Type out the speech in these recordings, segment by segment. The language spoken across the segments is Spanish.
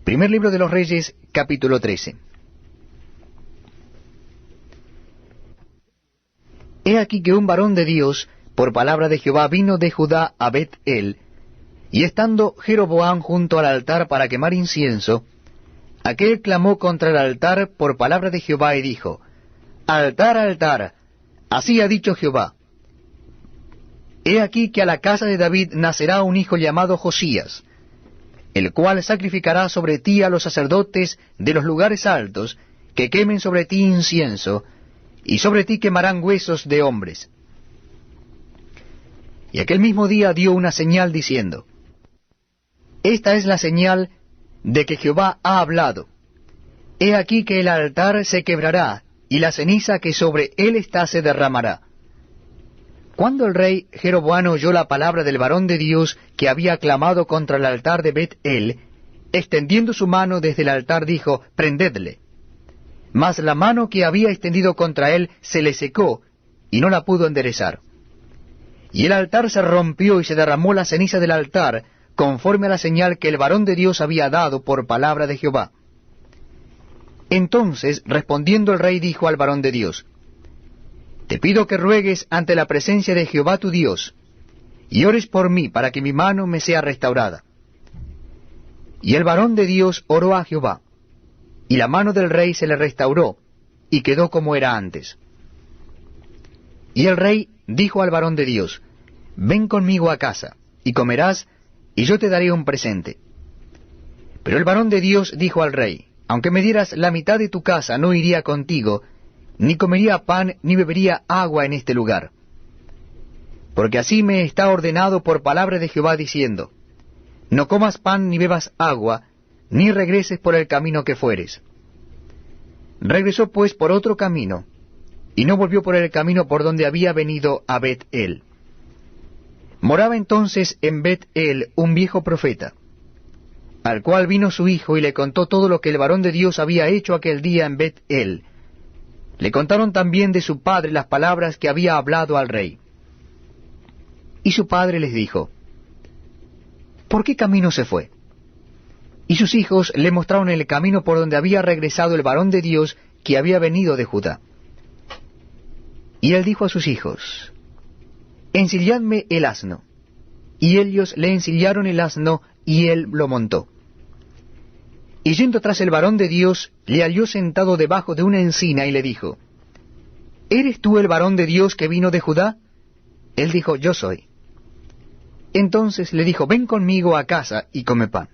Primer libro de los Reyes, capítulo 13. He aquí que un varón de Dios, por palabra de Jehová, vino de Judá a Bet-el, y estando Jeroboam junto al altar para quemar incienso, aquel clamó contra el altar por palabra de Jehová y dijo: Altar, altar, así ha dicho Jehová. He aquí que a la casa de David nacerá un hijo llamado Josías, el cual sacrificará sobre ti a los sacerdotes de los lugares altos, que quemen sobre ti incienso, y sobre ti quemarán huesos de hombres. Y aquel mismo día dio una señal diciendo: Esta es la señal de que Jehová ha hablado. He aquí que el altar se quebrará, y la ceniza que sobre él está se derramará. Cuando el rey Jeroboam oyó la palabra del varón de Dios que había clamado contra el altar de Bet-el, extendiendo su mano desde el altar dijo: Prendedle. Mas la mano que había extendido contra él se le secó, y no la pudo enderezar. Y el altar se rompió y se derramó la ceniza del altar, conforme a la señal que el varón de Dios había dado por palabra de Jehová. Entonces, respondiendo el rey, dijo al varón de Dios: Te pido que ruegues ante la presencia de Jehová tu Dios, y ores por mí para que mi mano me sea restaurada. Y el varón de Dios oró a Jehová, y la mano del rey se le restauró, y quedó como era antes. Y el rey dijo al varón de Dios: Ven conmigo a casa, y comerás, y yo te daré un presente. Pero el varón de Dios dijo al rey: Aunque me dieras la mitad de tu casa, no iría contigo, ni comería pan, ni bebería agua en este lugar. Porque así me está ordenado por palabra de Jehová, diciendo: No comas pan ni bebas agua, ni regreses por el camino que fueres. Regresó pues por otro camino, y no volvió por el camino por donde había venido a Bet-el. Moraba entonces en Bet-el un viejo profeta, al cual vino su hijo y le contó todo lo que el varón de Dios había hecho aquel día en Bet-el. Le contaron también de su padre las palabras que había hablado al rey. Y su padre les dijo: ¿Por qué camino se fue? Y sus hijos le mostraron el camino por donde había regresado el varón de Dios que había venido de Judá. Y él dijo a sus hijos: Ensilladme el asno. Y ellos le ensillaron el asno, y él lo montó. Y yendo tras el varón de Dios, le halló sentado debajo de una encina, y le dijo: ¿Eres tú el varón de Dios que vino de Judá? Él dijo: Yo soy. Entonces le dijo: Ven conmigo a casa y come pan.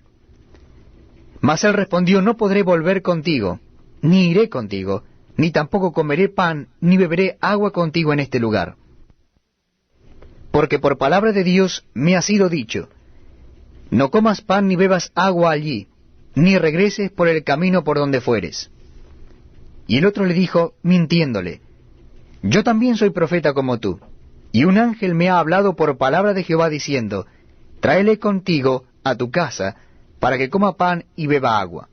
Mas él respondió: No podré volver contigo, ni iré contigo, ni tampoco comeré pan, ni beberé agua contigo en este lugar. Porque por palabra de Dios me ha sido dicho: No comas pan ni bebas agua allí, ni regreses por el camino por donde fueres. Y el otro le dijo, mintiéndole: Yo también soy profeta como tú, y un ángel me ha hablado por palabra de Jehová diciendo: Tráele contigo a tu casa, para que coma pan y beba agua.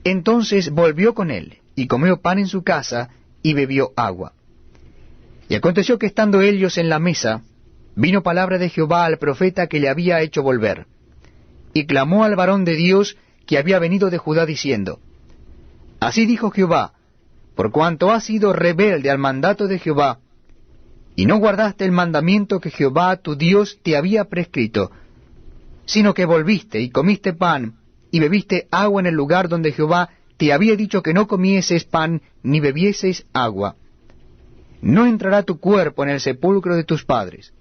Entonces volvió con él, y comió pan en su casa, y bebió agua. Y aconteció que estando ellos en la mesa, vino palabra de Jehová al profeta que le había hecho volver, y clamó al varón de Dios que había venido de Judá, diciendo: Así dijo Jehová, por cuanto has sido rebelde al mandato de Jehová, y no guardaste el mandamiento que Jehová tu Dios te había prescrito, sino que volviste y comiste pan, y bebiste agua en el lugar donde Jehová te había dicho que no comieses pan ni bebieses agua, no entrará tu cuerpo en el sepulcro de tus padres.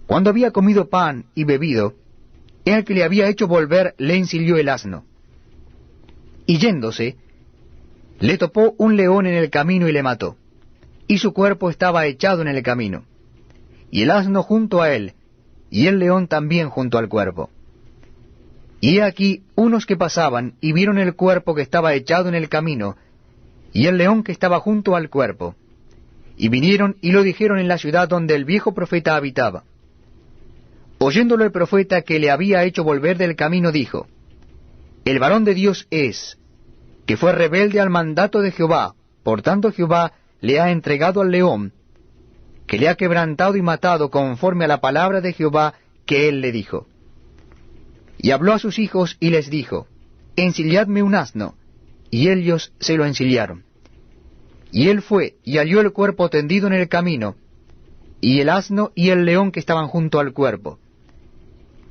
Cuando había comido pan y bebido, el que le había hecho volver le ensilló el asno. Y yéndose, le topó un león en el camino y le mató, y su cuerpo estaba echado en el camino, y el asno junto a él, y el león también junto al cuerpo. Y he aquí unos que pasaban y vieron el cuerpo que estaba echado en el camino, y el león que estaba junto al cuerpo, y vinieron y lo dijeron en la ciudad donde el viejo profeta habitaba. Oyéndolo el profeta que le había hecho volver del camino, dijo: El varón de Dios es, que fue rebelde al mandato de Jehová, por tanto Jehová le ha entregado al león, que le ha quebrantado y matado conforme a la palabra de Jehová que él le dijo. Y habló a sus hijos y les dijo, ensilladme un asno, y ellos se lo ensillaron. Y él fue y halló el cuerpo tendido en el camino, y el asno y el león que estaban junto al cuerpo.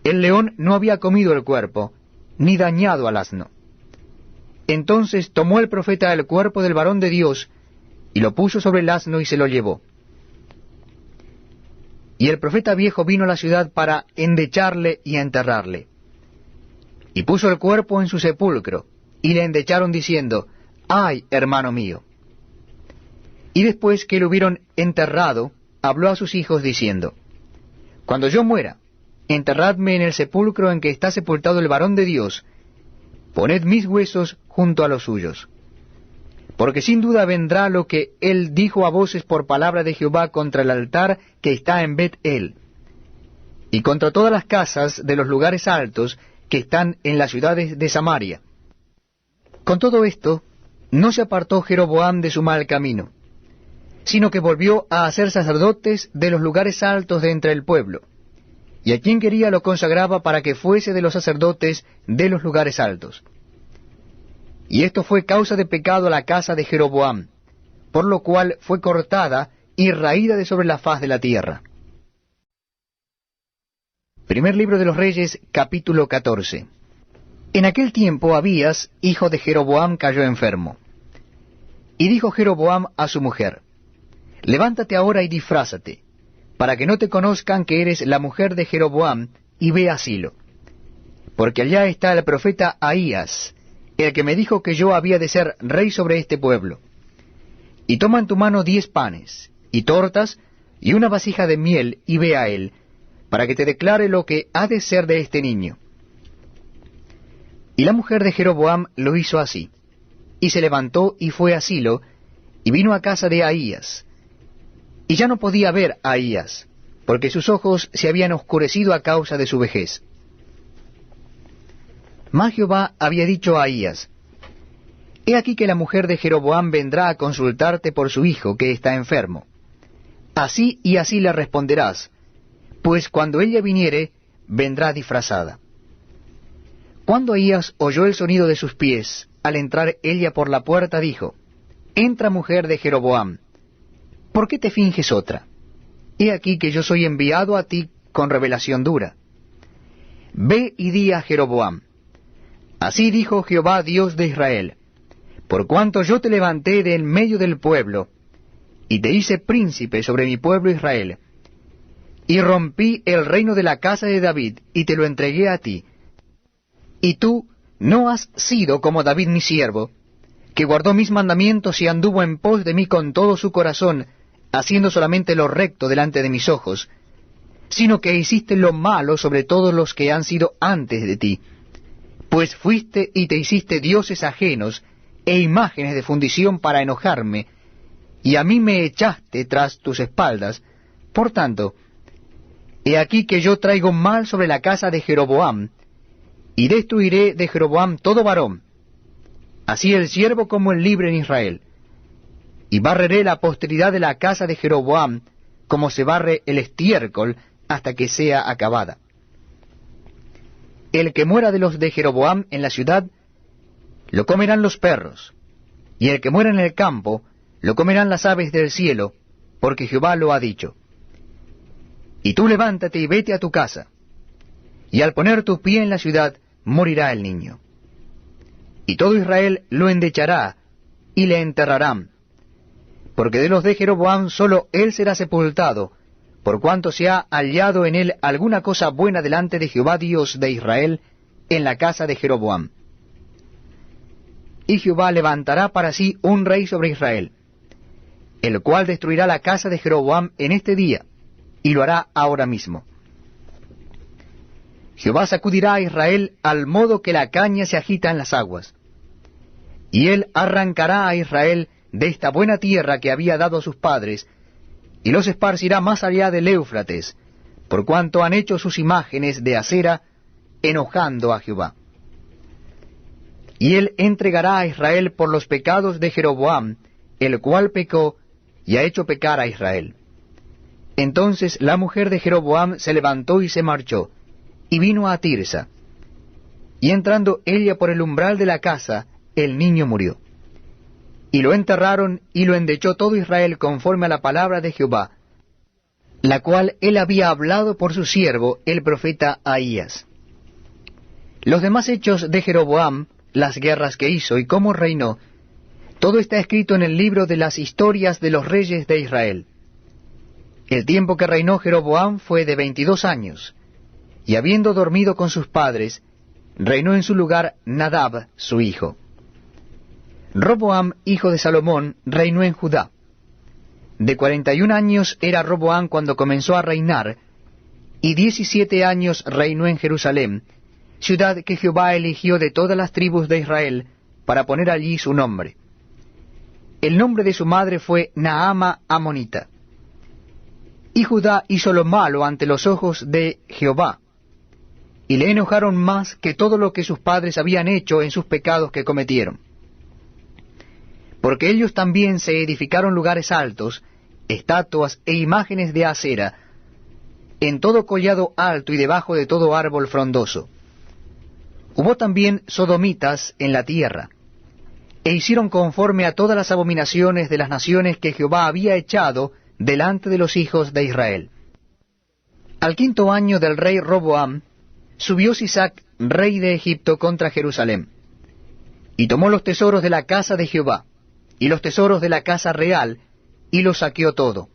El león no había comido el cuerpo, ni dañado al asno. Entonces tomó el profeta el cuerpo del varón de Dios, y lo puso sobre el asno y se lo llevó. Y el profeta viejo vino a la ciudad para endecharle y enterrarle. Y puso el cuerpo en su sepulcro, y le endecharon diciendo, ¡ay, hermano mío! Y después que lo hubieron enterrado, habló a sus hijos diciendo, cuando yo muera, enterradme en el sepulcro en que está sepultado el varón de Dios, poned mis huesos junto a los suyos. Porque sin duda vendrá lo que él dijo a voces por palabra de Jehová contra el altar que está en Bet-el, y contra todas las casas de los lugares altos que están en las ciudades de Samaria. Con todo esto, no se apartó Jeroboam de su mal camino, sino que volvió a hacer sacerdotes de los lugares altos de entre el pueblo, y a quien quería lo consagraba para que fuese de los sacerdotes de los lugares altos. Y esto fue causa de pecado a la casa de Jeroboam, por lo cual fue cortada y raída de sobre la faz de la tierra. Primer libro de los Reyes, capítulo 14. En aquel tiempo Abías, hijo de Jeroboam, cayó enfermo. Y dijo Jeroboam a su mujer, levántate ahora y disfrázate, para que no te conozcan que eres la mujer de Jeroboam, y ve a Silo. Porque allá está el profeta Ahías, el que me dijo que yo había de ser rey sobre este pueblo. Y toma en tu mano 10 panes, y tortas, y una vasija de miel, y ve a él, para que te declare lo que ha de ser de este niño. Y la mujer de Jeroboam lo hizo así, y se levantó y fue a Silo, y vino a casa de Ahías. Y ya no podía ver a Ahías, porque sus ojos se habían oscurecido a causa de su vejez. Mas Jehová había dicho a Ahías, he aquí que la mujer de Jeroboam vendrá a consultarte por su hijo que está enfermo. Así y así le responderás, pues cuando ella viniere, vendrá disfrazada. Cuando Ahías oyó el sonido de sus pies, al entrar ella por la puerta, dijo, entra, mujer de Jeroboam, ¿por qué te finges otra? He aquí que yo soy enviado a ti con revelación dura. Ve y di a Jeroboam, así dijo Jehová Dios de Israel, por cuanto yo te levanté de en medio del pueblo, y te hice príncipe sobre mi pueblo Israel, y rompí el reino de la casa de David, y te lo entregué a ti. Y tú no has sido como David mi siervo, que guardó mis mandamientos y anduvo en pos de mí con todo su corazón, haciendo solamente lo recto delante de mis ojos, sino que hiciste lo malo sobre todos los que han sido antes de ti, pues fuiste y te hiciste dioses ajenos e imágenes de fundición para enojarme, y a mí me echaste tras tus espaldas. Por tanto, he aquí que yo traigo mal sobre la casa de Jeroboam, y destruiré de Jeroboam todo varón, así el siervo como el libre en Israel, y barreré la posteridad de la casa de Jeroboam, como se barre el estiércol hasta que sea acabada. El que muera de los de Jeroboam en la ciudad, lo comerán los perros, y el que muera en el campo, lo comerán las aves del cielo, porque Jehová lo ha dicho. Y tú levántate y vete a tu casa, y al poner tu pie en la ciudad, morirá el niño. Y todo Israel lo endechará, y le enterrarán, porque de los de Jeroboam solo él será sepultado, por cuanto se ha hallado en él alguna cosa buena delante de Jehová Dios de Israel, en la casa de Jeroboam. Y Jehová levantará para sí un rey sobre Israel, el cual destruirá la casa de Jeroboam en este día, y lo hará ahora mismo. Jehová sacudirá a Israel al modo que la caña se agita en las aguas, y él arrancará a Israel de esta buena tierra que había dado a sus padres, y los esparcirá más allá del Éufrates, por cuanto han hecho sus imágenes de acera, enojando a Jehová. Y él entregará a Israel por los pecados de Jeroboam, el cual pecó y ha hecho pecar a Israel. Entonces la mujer de Jeroboam se levantó y se marchó, y vino a Tirsa, y entrando ella por el umbral de la casa, el niño murió. Y lo enterraron, y lo endechó todo Israel conforme a la palabra de Jehová, la cual él había hablado por su siervo, el profeta Ahías. Los demás hechos de Jeroboam, las guerras que hizo y cómo reinó, todo está escrito en el libro de las historias de los reyes de Israel. El tiempo que reinó Jeroboam fue de 22 años, y habiendo dormido con sus padres, reinó en su lugar Nadab, su hijo. Roboam, hijo de Salomón, reinó en Judá. De 41 años era Roboam cuando comenzó a reinar, y 17 años reinó en Jerusalén, ciudad que Jehová eligió de todas las tribus de Israel, para poner allí su nombre. El nombre de su madre fue Naama Amonita. Y Judá hizo lo malo ante los ojos de Jehová, y le enojaron más que todo lo que sus padres habían hecho en sus pecados que cometieron. Porque ellos también se edificaron lugares altos, estatuas e imágenes de acera, en todo collado alto y debajo de todo árbol frondoso. Hubo también sodomitas en la tierra, e hicieron conforme a todas las abominaciones de las naciones que Jehová había echado delante de los hijos de Israel. Al 5.º año del rey Roboam, subió Sisac, rey de Egipto, contra Jerusalén, y tomó los tesoros de la casa de Jehová, y los tesoros de la casa real, y los saqueó todo.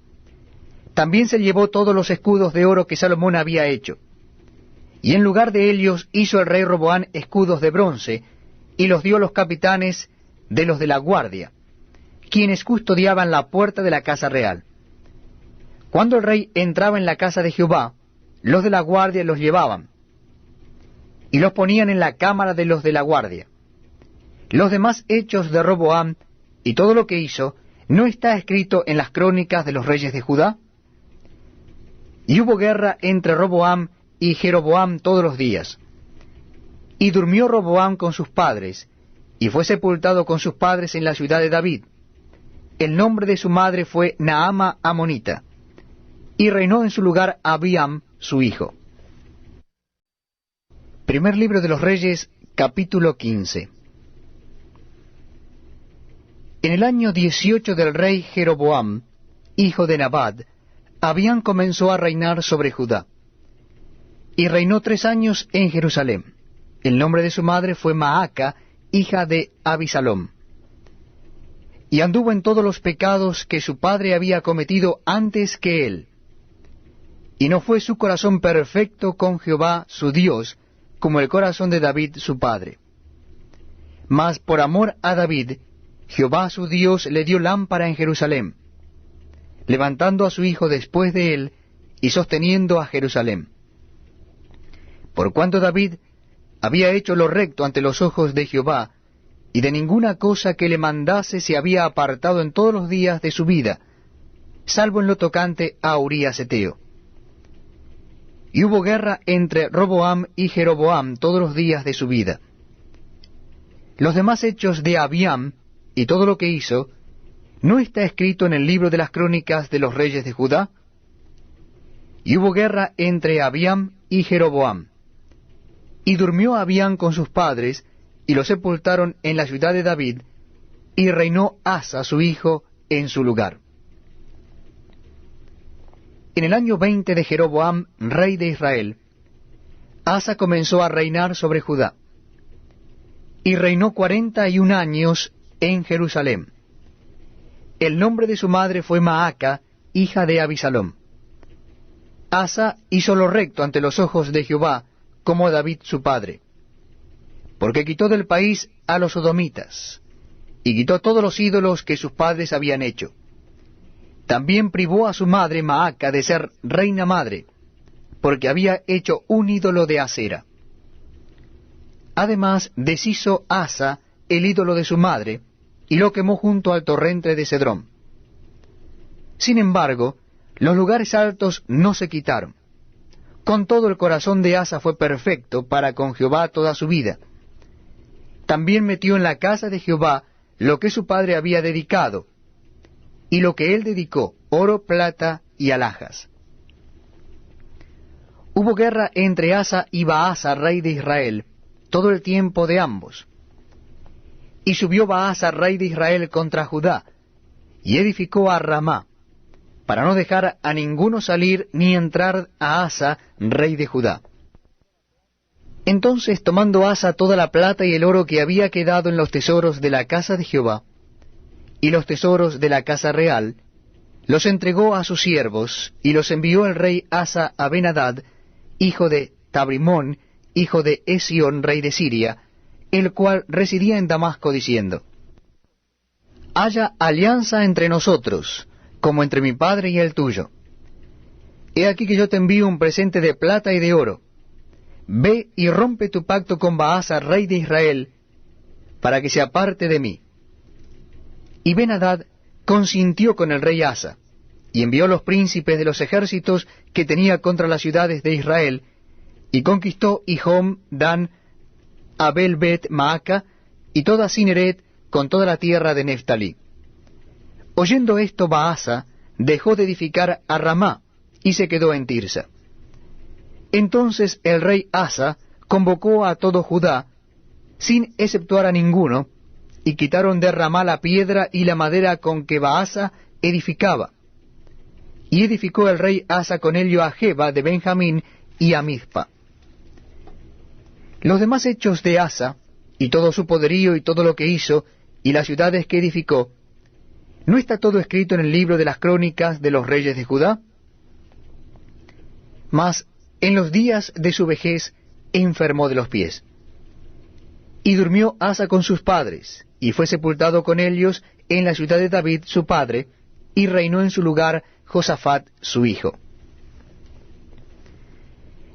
También se llevó todos los escudos de oro que Salomón había hecho. Y en lugar de ellos hizo el rey Roboam escudos de bronce, y los dio a los capitanes de los de la guardia, quienes custodiaban la puerta de la casa real. Cuando el rey entraba en la casa de Jehová, los de la guardia los llevaban, y los ponían en la cámara de los de la guardia. Los demás hechos de Roboam, y todo lo que hizo, ¿no está escrito en las crónicas de los reyes de Judá? Y hubo guerra entre Roboam y Jeroboam todos los días. Y durmió Roboam con sus padres, y fue sepultado con sus padres en la ciudad de David. El nombre de su madre fue Naama Amonita, y reinó en su lugar Abiam, su hijo. Primer libro de los Reyes, capítulo 15. En el año 18 del rey Jeroboam, hijo de Nabat, Abiam comenzó a reinar sobre Judá. Y reinó 3 años en Jerusalén. El nombre de su madre fue Maaca, hija de Abisalom. Y anduvo en todos los pecados que su padre había cometido antes que él. Y no fue su corazón perfecto con Jehová su Dios, como el corazón de David su padre. Mas por amor a David, Jehová su Dios le dio lámpara en Jerusalén, levantando a su hijo después de él y sosteniendo a Jerusalén. Por cuanto David había hecho lo recto ante los ojos de Jehová, y de ninguna cosa que le mandase se había apartado en todos los días de su vida, salvo en lo tocante a Urías Eteo. Y hubo guerra entre Roboam y Jeroboam todos los días de su vida. Los demás hechos de Abiam, y todo lo que hizo, ¿no está escrito en el libro de las crónicas de los reyes de Judá? Y hubo guerra entre Abiam y Jeroboam. Y durmió Abiam con sus padres, y lo sepultaron en la ciudad de David, y reinó Asa su hijo en su lugar. En el año 20 de Jeroboam, rey de Israel, Asa comenzó a reinar sobre Judá, y reinó 41 años en Jerusalén. El nombre de su madre fue Maaca, hija de Abisalom. Asa hizo lo recto ante los ojos de Jehová, como David su padre, porque quitó del país a los sodomitas, y quitó todos los ídolos que sus padres habían hecho. También privó a su madre Maaca de ser reina madre, porque había hecho un ídolo de acera. Además deshizo Asa el ídolo de su madre, y lo quemó junto al torrente de Cedrón. Sin embargo, los lugares altos no se quitaron. Con todo, el corazón de Asa fue perfecto para con Jehová toda su vida. También metió en la casa de Jehová lo que su padre había dedicado, y lo que él dedicó, oro, plata y alhajas. Hubo guerra entre Asa y Baasa, rey de Israel, todo el tiempo de ambos. Y subió Baasa, rey de Israel, contra Judá, y edificó a Ramá, para no dejar a ninguno salir ni entrar a Asa, rey de Judá. Entonces, tomando Asa toda la plata y el oro que había quedado en los tesoros de la casa de Jehová, y los tesoros de la casa real, los entregó a sus siervos, y los envió el rey Asa a Ben-Hadad, hijo de Tabrimón, hijo de Esión, rey de Siria, el cual residía en Damasco, diciendo: haya alianza entre nosotros, como entre mi padre y el tuyo. He aquí que yo te envío un presente de plata y de oro. Ve y rompe tu pacto con Baasa, rey de Israel, para que se aparte de mí. Y Ben-Hadad consintió con el rey Asa, y envió los príncipes de los ejércitos que tenía contra las ciudades de Israel, y conquistó Hijom, Dan, Abel-Bet-Maaca, y toda Cineret, con toda la tierra de Neftalí. Oyendo esto, Baasa dejó de edificar a Ramá, y se quedó en Tirsa. Entonces el rey Asa convocó a todo Judá, sin exceptuar a ninguno, y quitaron de Ramá la piedra y la madera con que Baasa edificaba. Y edificó el rey Asa con ello a Geba de Benjamín y a Mizpa. Los demás hechos de Asa, y todo su poderío y todo lo que hizo, y las ciudades que edificó, ¿no está todo escrito en el libro de las crónicas de los reyes de Judá? Mas en los días de su vejez enfermó de los pies. Y durmió Asa con sus padres, y fue sepultado con ellos en la ciudad de David su padre, y reinó en su lugar Josafat su hijo.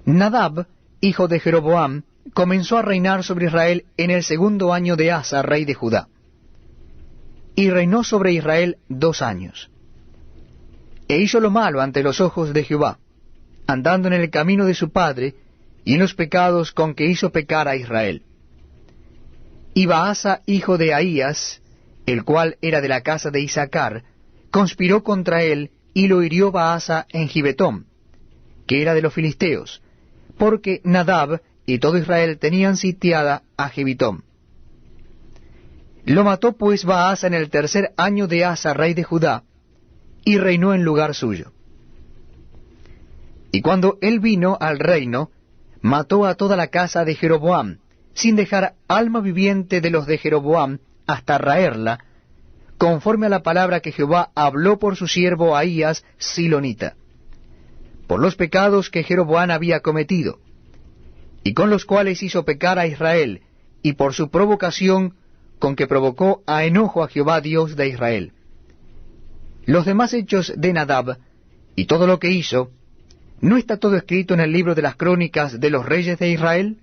Nadab, hijo de Jeroboam, comenzó a reinar sobre Israel en el 2º año de Asa, rey de Judá. Y reinó sobre Israel 2 años. E hizo lo malo ante los ojos de Jehová, andando en el camino de su padre, y en los pecados con que hizo pecar a Israel. Y Baasa, hijo de Ahías, el cual era de la casa de Isacar, conspiró contra él, y lo hirió Baasa en Gibetón, que era de los filisteos, porque Nadab y todo Israel tenían sitiada a Gibetón. Lo mató pues Baasa en el 3er año de Asa, rey de Judá, y reinó en lugar suyo. Y cuando él vino al reino, mató a toda la casa de Jeroboam, sin dejar alma viviente de los de Jeroboam, hasta raerla, conforme a la palabra que Jehová habló por su siervo Ahías silonita, por los pecados que Jeroboam había cometido, y con los cuales hizo pecar a Israel, y por su provocación con que provocó a enojo a Jehová Dios de Israel. Los demás hechos de Nadab, y todo lo que hizo, ¿no está todo escrito en el libro de las crónicas de los reyes de Israel?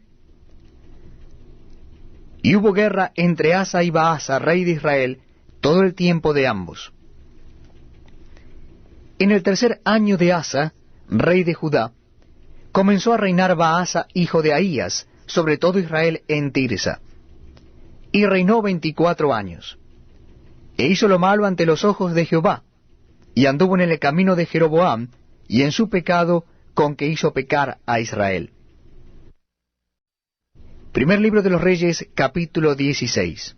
Y hubo guerra entre Asa y Baasa, rey de Israel, todo el tiempo de ambos. En el 3er año de Asa, rey de Judá, comenzó a reinar Baasa, hijo de Ahías, sobre todo Israel en Tirsa. Y reinó 24 años. E hizo lo malo ante los ojos de Jehová, y anduvo en el camino de Jeroboam, y en su pecado con que hizo pecar a Israel. Primer libro de los Reyes, capítulo 16.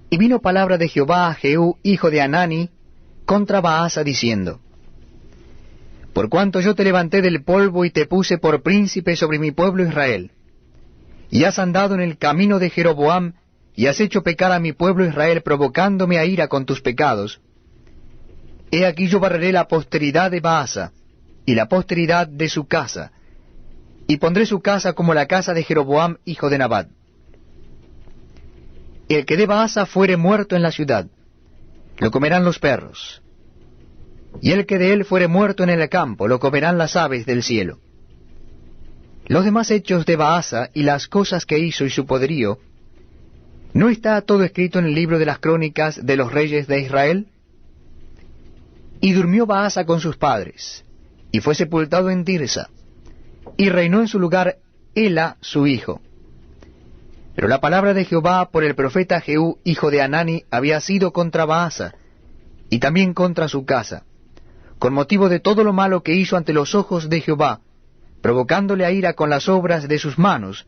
Y vino palabra de Jehová a Jehú, hijo de Hanani, contra Baasa, diciendo: Por cuanto yo te levanté del polvo y te puse por príncipe sobre mi pueblo Israel, y has andado en el camino de Jeroboam, y has hecho pecar a mi pueblo Israel, provocándome a ira con tus pecados, he aquí yo barreré la posteridad de Baasa, y la posteridad de su casa, y pondré su casa como la casa de Jeroboam, hijo de Nabat. El que de Baasa fuere muerto en la ciudad, lo comerán los perros, y el que de él fuere muerto en el campo, lo comerán las aves del cielo. Los demás hechos de Baasa, y las cosas que hizo y su poderío, ¿no está todo escrito en el libro de las crónicas de los reyes de Israel? Y durmió Baasa con sus padres, y fue sepultado en Tirsa, y reinó en su lugar Ela su hijo. Pero la palabra de Jehová por el profeta Jehú, hijo de Hanani, había sido contra Baasa, y también contra su casa, con motivo de todo lo malo que hizo ante los ojos de Jehová, provocándole a ira con las obras de sus manos,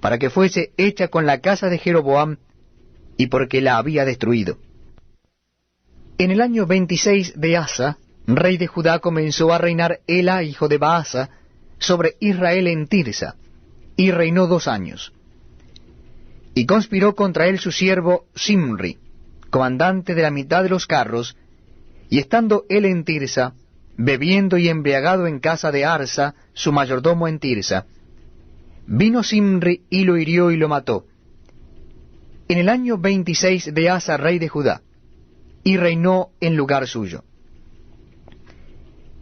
para que fuese hecha con la casa de Jeroboam, y porque la había destruido. En el año 26 de Asa, rey de Judá, comenzó a reinar Ela, hijo de Baasa, sobre Israel en Tirsa, y reinó 2 años. Y conspiró contra él su siervo Simri, comandante de la mitad de los carros, y estando él en Tirsa, bebiendo y embriagado en casa de Arsa, su mayordomo en Tirsa, vino Simri y lo hirió y lo mató. En el año 26 de Asa, rey de Judá, y reinó en lugar suyo.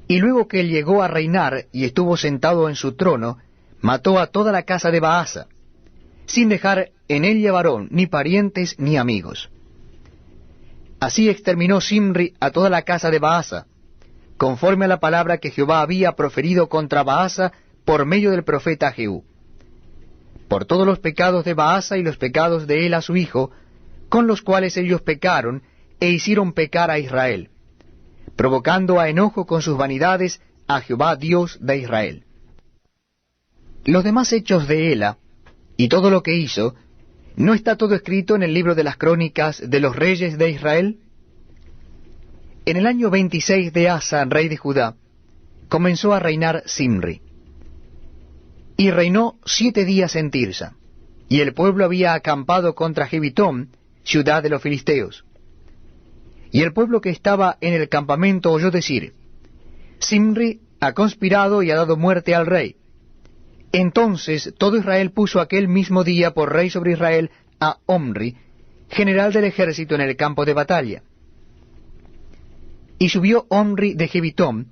Y luego que él llegó a reinar y estuvo sentado en su trono, mató a toda la casa de Baasa, sin dejar en ella varón, ni parientes, ni amigos. Así exterminó Simri a toda la casa de Baasa, conforme a la palabra que Jehová había proferido contra Baasa por medio del profeta Jehú, por todos los pecados de Baasa y los pecados de Ela su hijo, con los cuales ellos pecaron e hicieron pecar a Israel, provocando a enojo con sus vanidades a Jehová Dios de Israel. Los demás hechos de Ela, y todo lo que hizo, ¿no está todo escrito en el libro de las crónicas de los reyes de Israel? En el año 26 de Asa, rey de Judá, comenzó a reinar Simri. Y reinó 7 días en Tirsa, y el pueblo había acampado contra Gibitón, ciudad de los filisteos. Y el pueblo que estaba en el campamento oyó decir: Simri ha conspirado y ha dado muerte al rey. Entonces todo Israel puso aquel mismo día por rey sobre Israel a Omri, general del ejército en el campo de batalla. Y subió Omri de Gibitón,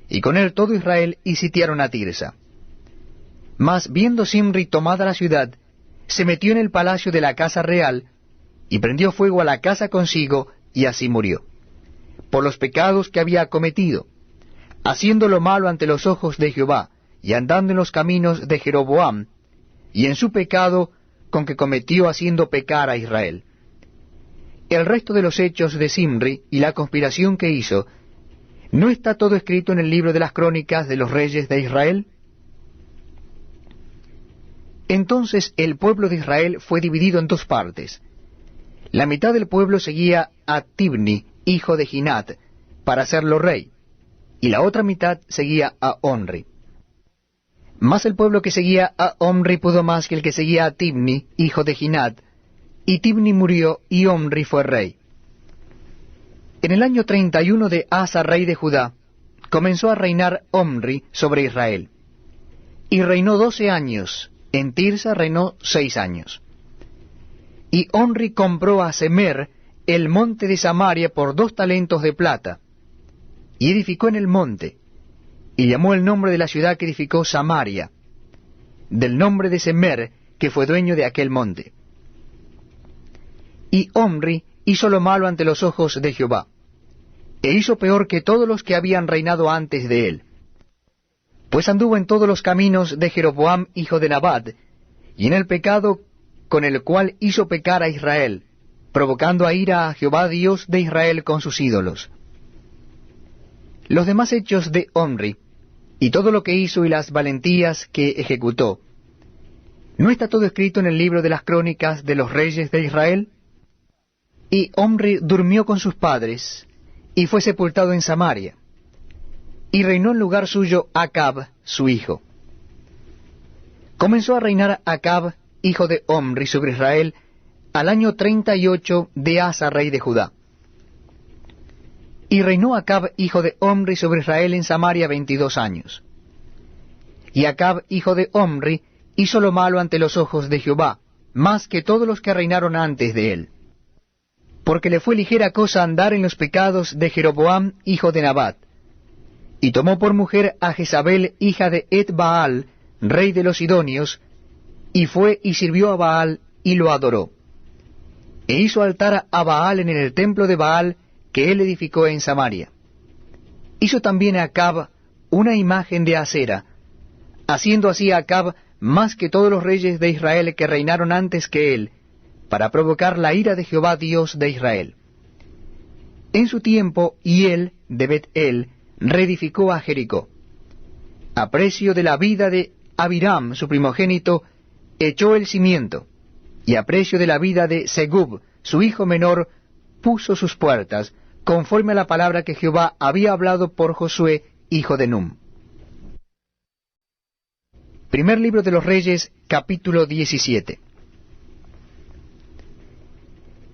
y con él todo Israel, y sitiaron a Tirsa. Mas viendo Simri tomada la ciudad, se metió en el palacio de la casa real, y prendió fuego a la casa consigo, y así murió, por los pecados que había cometido, haciendo lo malo ante los ojos de Jehová, y andando en los caminos de Jeroboam, y en su pecado con que cometió haciendo pecar a Israel. El resto de los hechos de Simri y la conspiración que hizo, ¿no está todo escrito en el libro de las crónicas de los reyes de Israel? Entonces el pueblo de Israel fue dividido en 2 partes. La mitad del pueblo seguía a Tibni, hijo de Ginat, para hacerlo rey, y la otra mitad seguía a Omri. Mas el pueblo que seguía a Omri pudo más que el que seguía a Tibni, hijo de Ginat, y Tibni murió, y Omri fue rey. En el año 31 de Asa, rey de Judá, comenzó a reinar Omri sobre Israel. Y reinó 12 años, en Tirsa reinó 6 años. Y Omri compró a Semer el monte de Samaria por 2 talentos de plata, y edificó en el monte, y llamó el nombre de la ciudad que edificó Samaria, del nombre de Semer, que fue dueño de aquel monte. Y Omri hizo lo malo ante los ojos de Jehová, e hizo peor que todos los que habían reinado antes de él. Pues anduvo en todos los caminos de Jeroboam, hijo de Nabat, y en el pecado con el cual hizo pecar a Israel, provocando a ira a Jehová Dios de Israel con sus ídolos. Los demás hechos de Omri, y todo lo que hizo y las valentías que ejecutó, ¿no está todo escrito en el libro de las crónicas de los reyes de Israel? Y Omri durmió con sus padres, y fue sepultado en Samaria, y reinó en lugar suyo Acab, su hijo. Comenzó a reinar Acab, hijo de Omri, sobre Israel, al año 38 de Asa, rey de Judá. Y reinó Acab, hijo de Omri, sobre Israel en Samaria 22 años. Y Acab, hijo de Omri, hizo lo malo ante los ojos de Jehová, más que todos los que reinaron antes de él. Porque le fue ligera cosa andar en los pecados de Jeroboam, hijo de Nabat. Y tomó por mujer a Jezabel, hija de Et-Baal, rey de los Sidonios, y fue y sirvió a Baal, y lo adoró. E hizo altar a Baal en el templo de Baal, que él edificó en Samaria. Hizo también a Acab una imagen de acera, haciendo así a Acab más que todos los reyes de Israel que reinaron antes que él, para provocar la ira de Jehová Dios de Israel. En su tiempo, Hiel de Bet-El reedificó a Jericó. A precio de la vida de Abiram, su primogénito, echó el cimiento, y a precio de la vida de Segub, su hijo menor, puso sus puertas, conforme a la palabra que Jehová había hablado por Josué, hijo de Num. Primer libro de los Reyes, capítulo 17.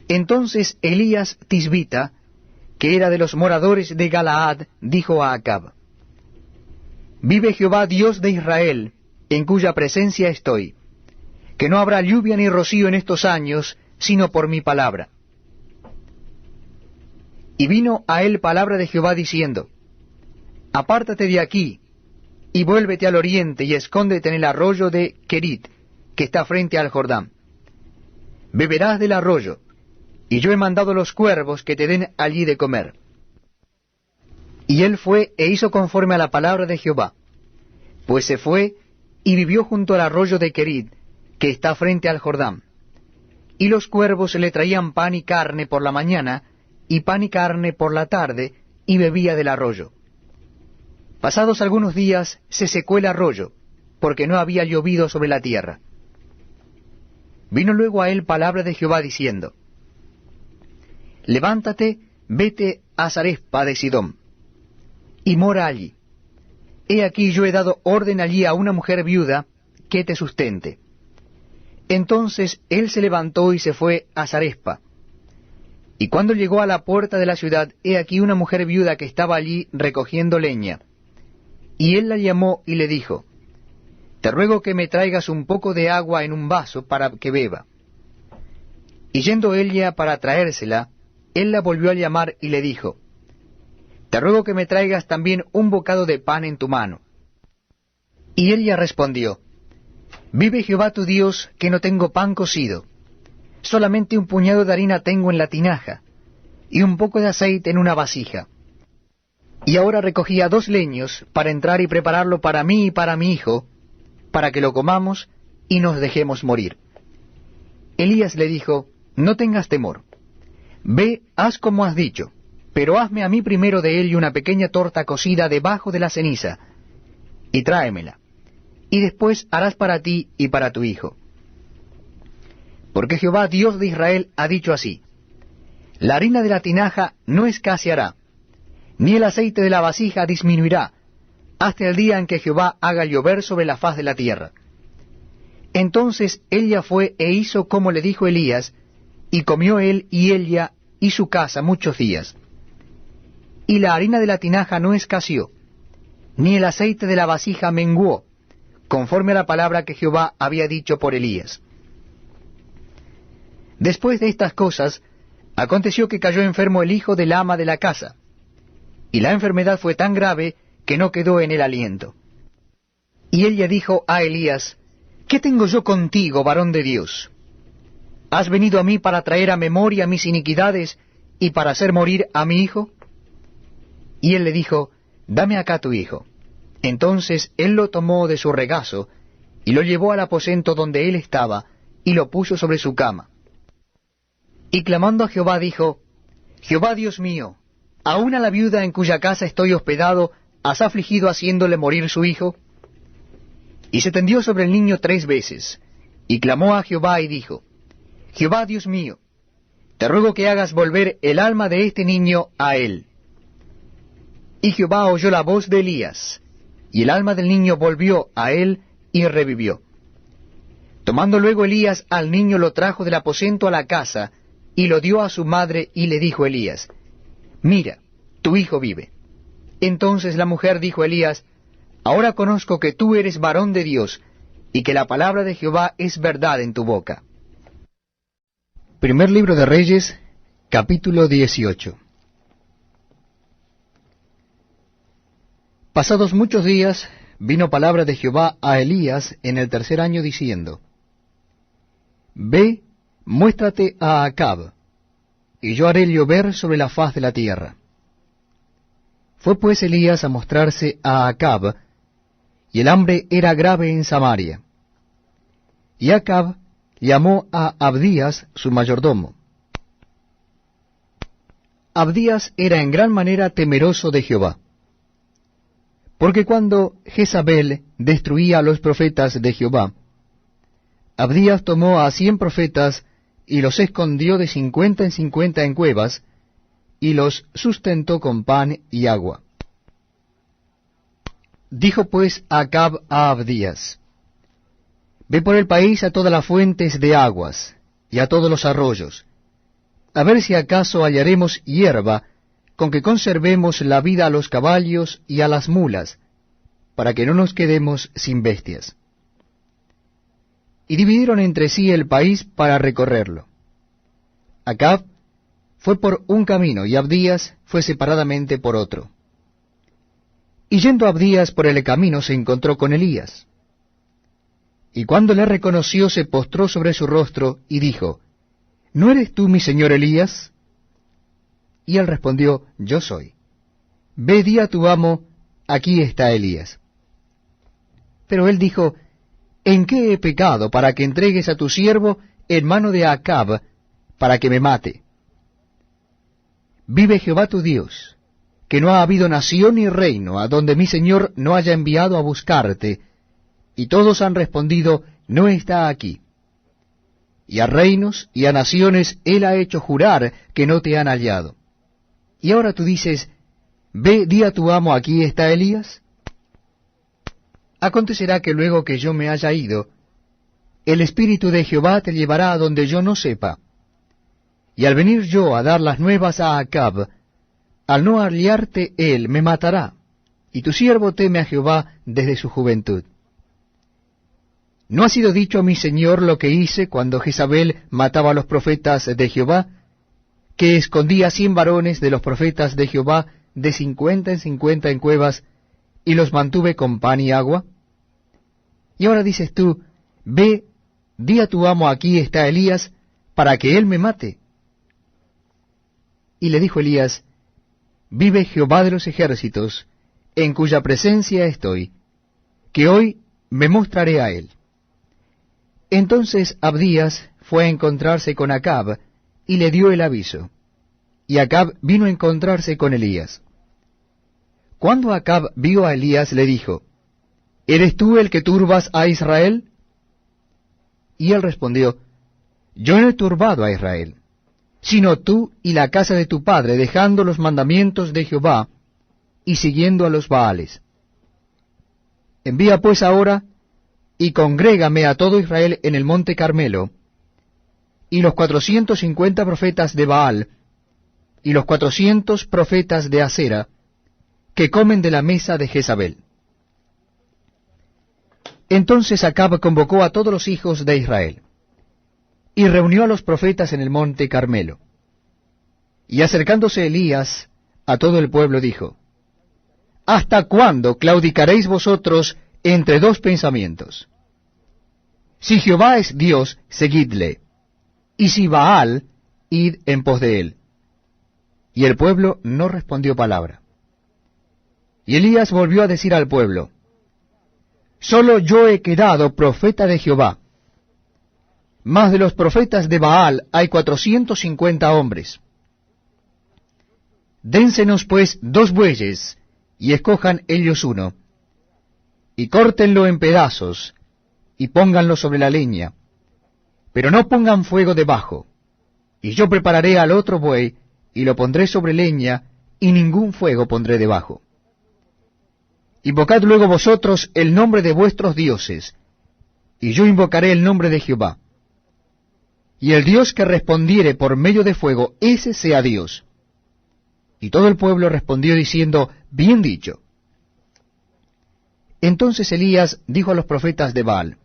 Entonces Elías Tisbita, que era de los moradores de Galaad, dijo a Acab: Vive Jehová Dios de Israel, en cuya presencia estoy, que no habrá lluvia ni rocío en estos años, sino por mi palabra. Y vino a él palabra de Jehová diciendo: Apártate de aquí, y vuélvete al oriente, y escóndete en el arroyo de Kerit, que está frente al Jordán. Beberás del arroyo, y yo he mandado los cuervos que te den allí de comer. Y él fue e hizo conforme a la palabra de Jehová, pues se fue y vivió junto al arroyo de Kerit, que está frente al Jordán. Y los cuervos le traían pan y carne por la mañana, y pan y carne por la tarde, y bebía del arroyo. Pasados algunos días se secó el arroyo, porque no había llovido sobre la tierra. Vino luego a él palabra de Jehová diciendo: Levántate, vete a Zarespa de Sidón, y mora allí. He aquí yo he dado orden allí a una mujer viuda que te sustente. Entonces él se levantó y se fue a Zarespa. Y cuando llegó a la puerta de la ciudad, he aquí una mujer viuda que estaba allí recogiendo leña. Y él la llamó y le dijo: Te ruego que me traigas un poco de agua en un vaso para que beba. Y yendo ella para traérsela, él la volvió a llamar y le dijo: Te ruego que me traigas también un bocado de pan en tu mano. Y ella respondió: Vive Jehová tu Dios, que no tengo pan cocido, solamente un puñado de harina tengo en la tinaja, y un poco de aceite en una vasija. Y ahora recogía 2 leños para entrar y prepararlo para mí y para mi hijo, para que lo comamos y nos dejemos morir. Elías le dijo: No tengas temor. Ve, haz como has dicho, pero hazme a mí primero de él una pequeña torta cocida debajo de la ceniza, y tráemela, y después harás para ti y para tu hijo. Porque Jehová Dios de Israel ha dicho así: La harina de la tinaja no escaseará, ni el aceite de la vasija disminuirá, hasta el día en que Jehová haga llover sobre la faz de la tierra. Entonces ella fue e hizo como le dijo Elías, y comió él y ella y su casa muchos días. Y la harina de la tinaja no escaseó, ni el aceite de la vasija menguó, conforme a la palabra que Jehová había dicho por Elías. Después de estas cosas, aconteció que cayó enfermo el hijo del ama de la casa, y la enfermedad fue tan grave que no quedó en él aliento. Y ella dijo a Elías: ¿Qué tengo yo contigo, varón de Dios? ¿Has venido a mí para traer a memoria mis iniquidades y para hacer morir a mi hijo? Y él le dijo: Dame acá tu hijo. Entonces él lo tomó de su regazo, y lo llevó al aposento donde él estaba, y lo puso sobre su cama. Y clamando a Jehová dijo: Jehová Dios mío, ¿aún a la viuda en cuya casa estoy hospedado has afligido haciéndole morir su hijo? Y se tendió sobre el niño 3 veces, y clamó a Jehová y dijo: Jehová Dios mío, te ruego que hagas volver el alma de este niño a él. Y Jehová oyó la voz de Elías, y el alma del niño volvió a él y revivió. Tomando luego Elías al niño lo trajo del aposento a la casa, y lo dio a su madre, y le dijo Elías: Mira, tu hijo vive. Entonces la mujer dijo a Elías: Ahora conozco que tú eres varón de Dios, y que la palabra de Jehová es verdad en tu boca. Primer libro de Reyes, capítulo 18. Pasados muchos días, vino palabra de Jehová a Elías en el 3er año, diciendo: Ve, muéstrate a Acab, y yo haré llover sobre la faz de la tierra. Fue pues Elías a mostrarse a Acab, y el hambre era grave en Samaria. Y Acab llamó a Abdías su mayordomo. Abdías era en gran manera temeroso de Jehová. Porque cuando Jezabel destruía a los profetas de Jehová, Abdías tomó a 100 profetas y los escondió de 50 en 50 en cuevas, y los sustentó con pan y agua. Dijo pues Acab a Abdías: Ve por el país a todas las fuentes de aguas, y a todos los arroyos, a ver si acaso hallaremos hierba, con que conservemos la vida a los caballos y a las mulas, para que no nos quedemos sin bestias. Y dividieron entre sí el país para recorrerlo. Acab fue por un camino, y Abdías fue separadamente por otro. Y yendo Abdías por el camino se encontró con Elías. Y cuando le reconoció se postró sobre su rostro y dijo: ¿No eres tú mi señor Elías? Y él respondió: Yo soy. Ve, di a tu amo, aquí está Elías. Pero él dijo: ¿En qué he pecado para que entregues a tu siervo en mano de Acab para que me mate? Vive Jehová tu Dios, que no ha habido nación ni reino a donde mi señor no haya enviado a buscarte, y todos han respondido: No está aquí. Y a reinos y a naciones él ha hecho jurar que no te han hallado. Y ahora tú dices: Ve, di a tu amo, aquí está Elías. Acontecerá que luego que yo me haya ido, el Espíritu de Jehová te llevará a donde yo no sepa. Y al venir yo a dar las nuevas a Acab, al no hallarte él, me matará, y tu siervo teme a Jehová desde su juventud. ¿No ha sido dicho a mi señor lo que hice cuando Jezabel mataba a los profetas de Jehová, que escondía 100 varones de los profetas de Jehová de 50 en 50 en cuevas, y los mantuve con pan y agua? Y ahora dices tú: Ve, di a tu amo, aquí está Elías, para que él me mate. Y le dijo Elías: Vive Jehová de los ejércitos, en cuya presencia estoy, que hoy me mostraré a él. Entonces Abdías fue a encontrarse con Acab, y le dio el aviso. Y Acab vino a encontrarse con Elías. Cuando Acab vio a Elías, le dijo: ¿Eres tú el que turbas a Israel? Y él respondió: Yo no he turbado a Israel, sino tú y la casa de tu padre, dejando los mandamientos de Jehová y siguiendo a los Baales. Envía pues ahora y congrégame a todo Israel en el monte Carmelo, y los 450 profetas de Baal, y los 400 profetas de Asera, que comen de la mesa de Jezabel. Entonces Acab convocó a todos los hijos de Israel, y reunió a los profetas en el monte Carmelo. Y acercándose Elías a todo el pueblo dijo: ¿Hasta cuándo claudicaréis vosotros entre dos pensamientos? Si Jehová es Dios, seguidle, y si Baal, id en pos de él. Y el pueblo no respondió palabra. Y Elías volvió a decir al pueblo: Solo yo he quedado profeta de Jehová, mas de los profetas de Baal hay 450 hombres. Dénsenos pues 2 bueyes, y escojan ellos uno, y córtenlo en pedazos, y pónganlo sobre la leña, pero no pongan fuego debajo, y yo prepararé al otro buey, y lo pondré sobre leña, y ningún fuego pondré debajo. Invocad luego vosotros el nombre de vuestros dioses, y yo invocaré el nombre de Jehová. Y el Dios que respondiere por medio de fuego, ese sea Dios. Y todo el pueblo respondió diciendo: Bien dicho. Entonces Elías dijo a los profetas de Baal: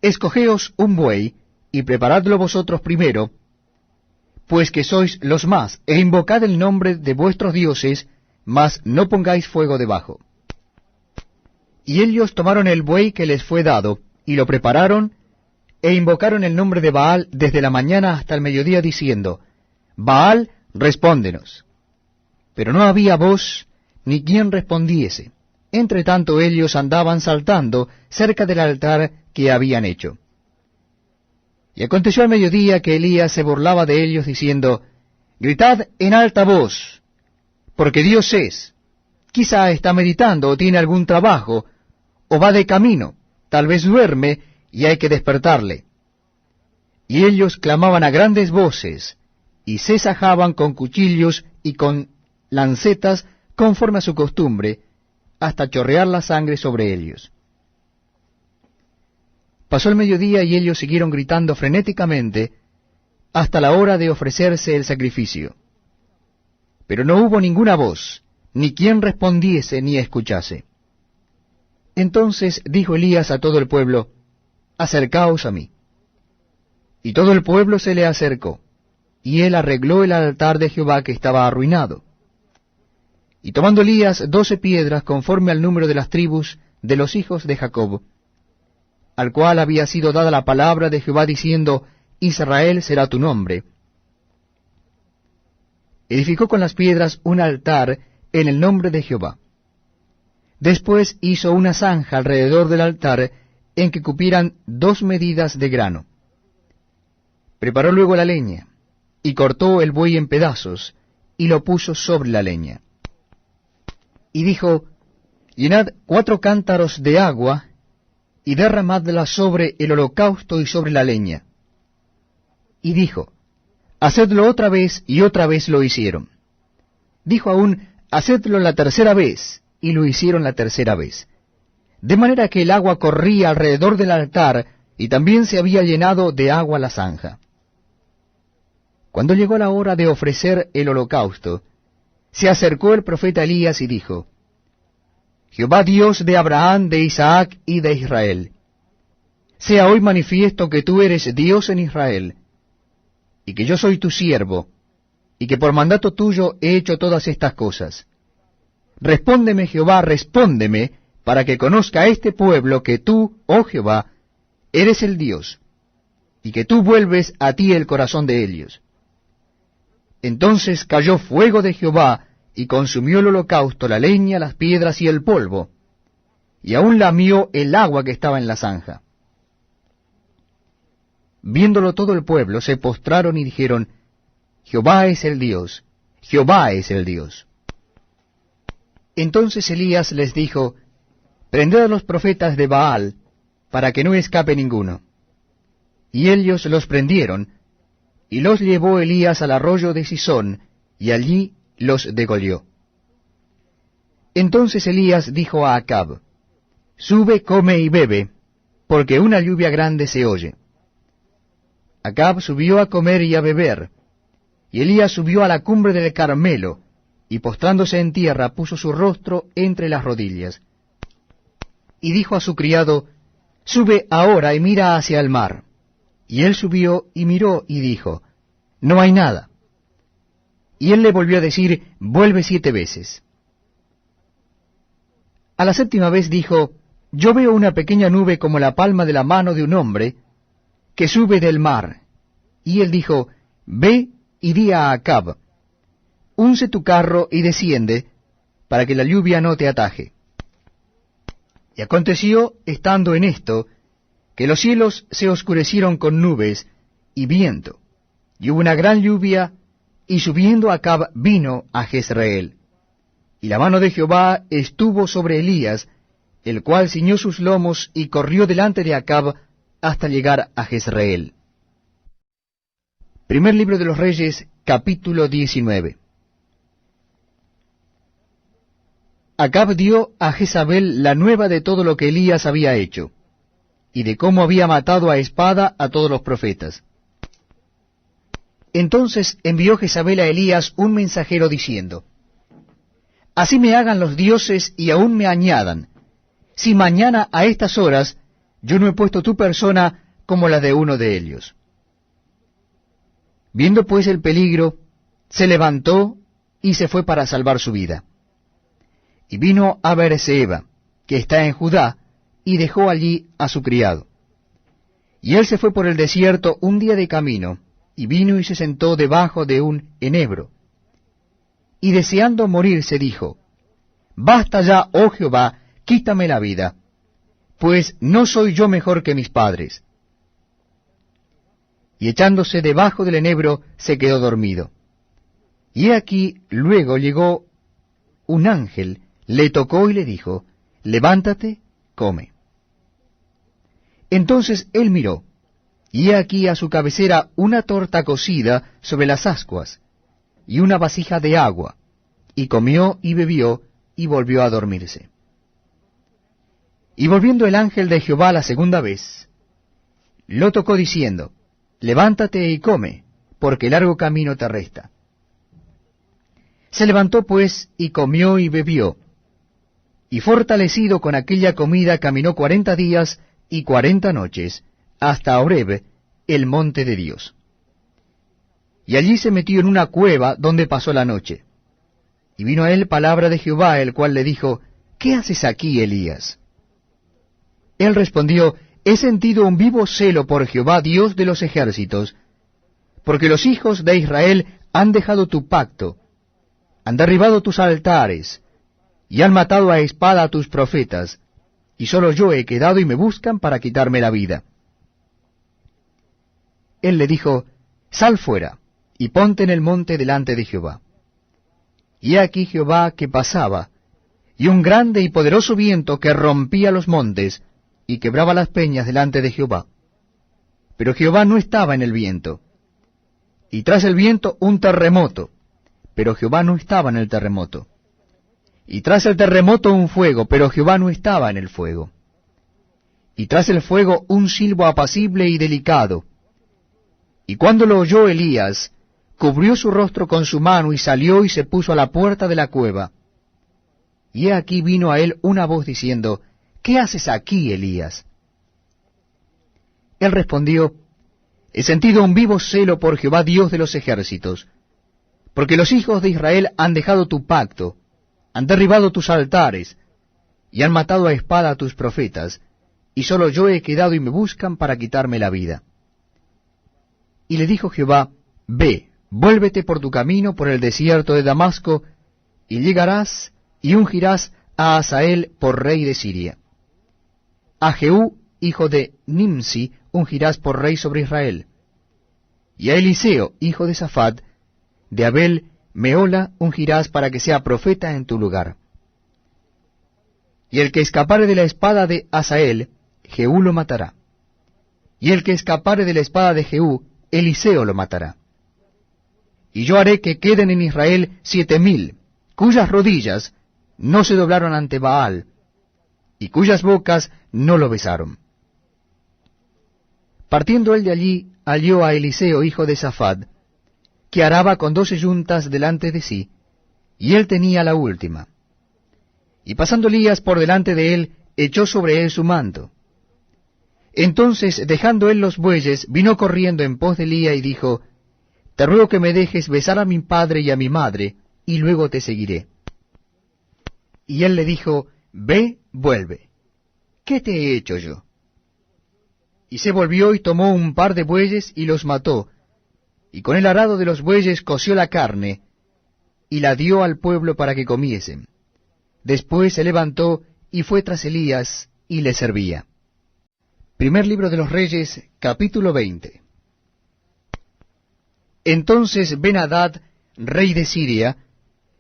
Escogeos un buey, y preparadlo vosotros primero, pues que sois los más, e invocad el nombre de vuestros dioses, mas no pongáis fuego debajo. Y ellos tomaron el buey que les fue dado, y lo prepararon, e invocaron el nombre de Baal desde la mañana hasta el mediodía, diciendo: Baal, respóndenos. Pero no había voz, ni quien respondiese. Entre tanto ellos andaban saltando cerca del altar que habían hecho. Y aconteció al mediodía que Elías se burlaba de ellos, diciendo: Gritad en alta voz, porque Dios es, quizá está meditando o tiene algún trabajo, o va de camino, tal vez duerme y hay que despertarle. Y ellos clamaban a grandes voces, y se sajaban con cuchillos y con lancetas conforme a su costumbre, hasta chorrear la sangre sobre ellos. Pasó el mediodía y ellos siguieron gritando frenéticamente hasta la hora de ofrecerse el sacrificio. Pero no hubo ninguna voz, ni quien respondiese ni escuchase. Entonces dijo Elías a todo el pueblo, acercaos a mí. Y todo el pueblo se le acercó, y él arregló el altar de Jehová que estaba arruinado. Y tomando Elías 12 piedras conforme al número de las tribus de los hijos de Jacob, al cual había sido dada la palabra de Jehová diciendo, Israel será tu nombre, edificó con las piedras un altar en el nombre de Jehová. Después hizo una zanja alrededor del altar en que cupieran 2 medidas de grano. Preparó luego la leña, y cortó el buey en pedazos, y lo puso sobre la leña. Y dijo, llenad 4 cántaros de agua, y derramadla sobre el holocausto y sobre la leña. Y dijo, hacedlo otra vez, y otra vez lo hicieron. Dijo aún, hacedlo la tercera vez, y lo hicieron la tercera vez. De manera que el agua corría alrededor del altar, y también se había llenado de agua la zanja. Cuando llegó la hora de ofrecer el holocausto, se acercó el profeta Elías y dijo, Jehová Dios de Abraham, de Isaac y de Israel, sea hoy manifiesto que tú eres Dios en Israel, y que yo soy tu siervo, y que por mandato tuyo he hecho todas estas cosas. Respóndeme, Jehová, respóndeme, para que conozca este pueblo que tú, oh Jehová, eres el Dios, y que tú vuelves a ti el corazón de ellos. Entonces cayó fuego de Jehová, y consumió el holocausto, la leña, las piedras y el polvo, y aún lamió el agua que estaba en la zanja. Viéndolo todo el pueblo, se postraron y dijeron, Jehová es el Dios, Jehová es el Dios. Entonces Elías les dijo, prended a los profetas de Baal, para que no escape ninguno. Y ellos los prendieron, y los llevó Elías al arroyo de Sisón, y allí los degolló. Entonces Elías dijo a Acab, sube, come y bebe, porque una lluvia grande se oye. Acab subió a comer y a beber, y Elías subió a la cumbre del Carmelo, y postrándose en tierra puso su rostro entre las rodillas. Y dijo a su criado, sube ahora y mira hacia el mar. Y él subió y miró y dijo, no hay nada. Y él le volvió a decir, vuelve 7 veces. A la 7ª vez dijo, yo veo una pequeña nube como la palma de la mano de un hombre, que sube del mar. Y él dijo, ve y di a Acab, unce tu carro y desciende, para que la lluvia no te ataje. Y aconteció, estando en esto, que los cielos se oscurecieron con nubes y viento, y hubo una gran lluvia, y subiendo Acab vino a Jezreel. Y la mano de Jehová estuvo sobre Elías, el cual ciñó sus lomos y corrió delante de Acab hasta llegar a Jezreel. Primer libro de los Reyes, capítulo 19. Acab dio a Jezabel la nueva de todo lo que Elías había hecho, y de cómo había matado a espada a todos los profetas. Entonces envió Jezabel a Elías un mensajero diciendo, así me hagan los dioses y aún me añadan, si mañana a estas horas yo no he puesto tu persona como la de uno de ellos. Viendo pues el peligro, se levantó y se fue para salvar su vida. Y vino a Beerseba, que está en Judá, y dejó allí a su criado. Y él se fue por el desierto un día de camino, y vino y se sentó debajo de un enebro. Y deseando morirse dijo, basta ya, oh Jehová, quítame la vida, pues no soy yo mejor que mis padres. Y echándose debajo del enebro, se quedó dormido. Y he aquí, luego llegó un ángel, le tocó y le dijo, levántate, come. Entonces él miró, y he aquí a su cabecera una torta cocida sobre las ascuas, y una vasija de agua, y comió y bebió, y volvió a dormirse. Y volviendo el ángel de Jehová la segunda vez, lo tocó diciendo, levántate y come, porque largo camino te resta. Se levantó pues, y comió y bebió, y fortalecido con aquella comida caminó 40 días y 40 noches, hasta Horeb, el monte de Dios. Y allí se metió en una cueva donde pasó la noche. Y vino a él palabra de Jehová, el cual le dijo, ¿qué haces aquí, Elías? Él respondió, he sentido un vivo celo por Jehová, Dios de los ejércitos, porque los hijos de Israel han dejado tu pacto, han derribado tus altares, y han matado a espada a tus profetas, y solo yo he quedado y me buscan para quitarme la vida. Él le dijo, sal fuera, y ponte en el monte delante de Jehová. Y he aquí Jehová que pasaba, y un grande y poderoso viento que rompía los montes, y quebraba las peñas delante de Jehová. Pero Jehová no estaba en el viento. Y tras el viento un terremoto, pero Jehová no estaba en el terremoto. Y tras el terremoto un fuego, pero Jehová no estaba en el fuego. Y tras el fuego un silbo apacible y delicado. Y cuando lo oyó Elías, cubrió su rostro con su mano y salió y se puso a la puerta de la cueva. Y he aquí vino a él una voz diciendo, ¿qué haces aquí, Elías? Él respondió, he sentido un vivo celo por Jehová Dios de los ejércitos, porque los hijos de Israel han dejado tu pacto, han derribado tus altares, y han matado a espada a tus profetas, y solo yo he quedado y me buscan para quitarme la vida. Y le dijo Jehová, ve, vuélvete por tu camino por el desierto de Damasco, y llegarás y ungirás a Hazael por rey de Siria. A Jehú, hijo de Nimsi, ungirás por rey sobre Israel. Y a Eliseo, hijo de Safat, de Abel Meola, ungirás para que sea profeta en tu lugar. Y el que escapare de la espada de Hazael, Jehú lo matará. Y el que escapare de la espada de Jehú, Eliseo lo matará. Y yo haré que queden en Israel 7,000, cuyas rodillas no se doblaron ante Baal, y cuyas bocas no lo besaron. Partiendo él de allí, halló a Eliseo, hijo de Safat, que araba con 12 yuntas delante de sí, y él tenía la última. Y pasando Elías por delante de él, echó sobre él su manto. Entonces, dejando él los bueyes, vino corriendo en pos de Elías y dijo, te ruego que me dejes besar a mi padre y a mi madre, y luego te seguiré. Y él le dijo, ve, vuelve. ¿Qué te he hecho yo? Y se volvió y tomó un par de bueyes y los mató, y con el arado de los bueyes coció la carne, y la dio al pueblo para que comiesen. Después se levantó y fue tras Elías, y le servía. Primer libro de los Reyes, capítulo 20. Entonces Ben-Hadad, rey de Siria,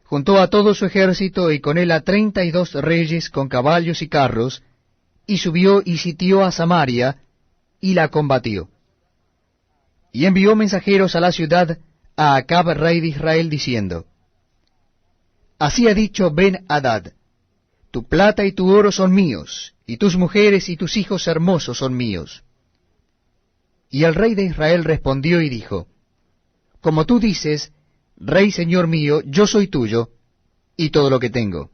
juntó a todo su ejército y con él a 32 reyes con caballos y carros, y subió y sitió a Samaria, y la combatió. Y envió mensajeros a la ciudad a Acab, rey de Israel, diciendo, así ha dicho Ben-Hadad, tu plata y tu oro son míos, y tus mujeres y tus hijos hermosos son míos. Y el rey de Israel respondió y dijo, como tú dices, rey señor mío, yo soy tuyo, y todo lo que tengo.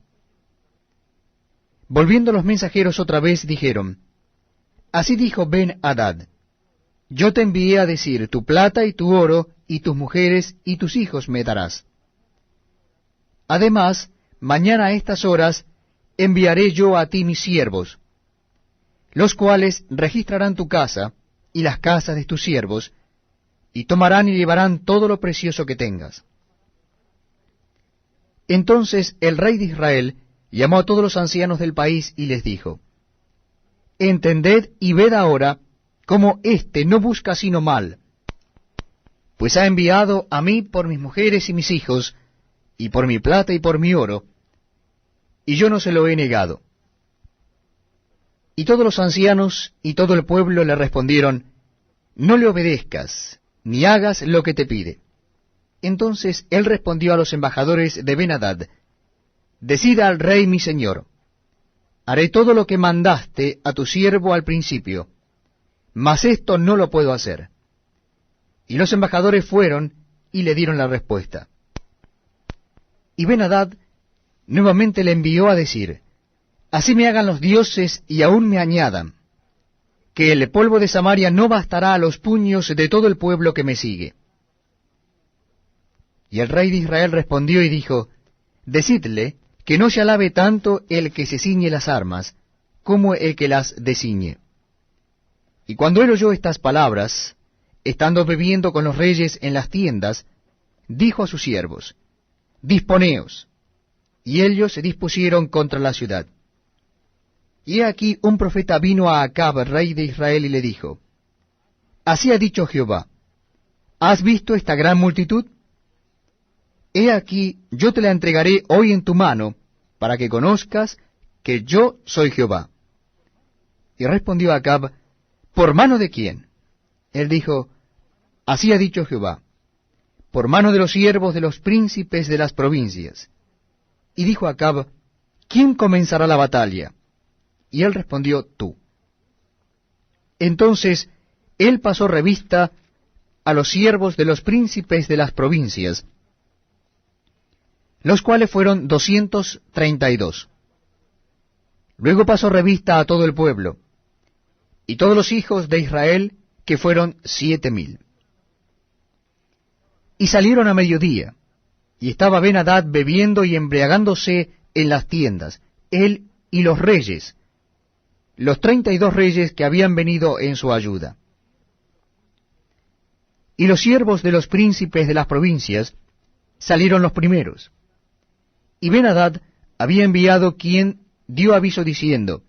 Volviendo los mensajeros otra vez, dijeron, así dijo Ben-Hadad, yo te envié a decir, tu plata y tu oro, y tus mujeres y tus hijos me darás. Además, mañana a estas horas enviaré yo a ti mis siervos, los cuales registrarán tu casa y las casas de tus siervos, y tomarán y llevarán todo lo precioso que tengas. Entonces el rey de Israel llamó a todos los ancianos del país y les dijo, entended y ved ahora cómo éste no busca sino mal, pues ha enviado a mí por mis mujeres y mis hijos, y por mi plata y por mi oro, y yo no se lo he negado. Y todos los ancianos y todo el pueblo le respondieron, no le obedezcas, ni hagas lo que te pide. Entonces él respondió a los embajadores de Ben-Hadad, decida al rey mi señor, haré todo lo que mandaste a tu siervo al principio, mas esto no lo puedo hacer. Y los embajadores fueron y le dieron la respuesta. Y Ben-Hadad nuevamente le envió a decir, así me hagan los dioses y aún me añadan, que el polvo de Samaria no bastará a los puños de todo el pueblo que me sigue. Y el rey de Israel respondió y dijo, decidle que no se alabe tanto el que se ciñe las armas, como el que las desciñe. Y cuando él oyó estas palabras, estando bebiendo con los reyes en las tiendas, dijo a sus siervos, disponeos. Y ellos se dispusieron contra la ciudad. Y he aquí un profeta vino a Acab, rey de Israel, y le dijo, así ha dicho Jehová, ¿has visto esta gran multitud? He aquí, yo te la entregaré hoy en tu mano, para que conozcas que yo soy Jehová. Y respondió Acab, ¿por mano de quién? Él dijo, así ha dicho Jehová, por mano de los siervos de los príncipes de las provincias. Y dijo Acab, ¿quién comenzará la batalla? Y él respondió, tú. Entonces él pasó revista a los siervos de los príncipes de las provincias, los cuales fueron 232. Luego pasó revista a todo el pueblo, y todos los hijos de Israel, que fueron 7,000. Y salieron a mediodía, y estaba Ben-Hadad bebiendo y embriagándose en las tiendas, él y los reyes, los 32 reyes que habían venido en su ayuda. Y los siervos de los príncipes de las provincias salieron los primeros. Y Ben-Hadad había enviado quien dio aviso diciendo,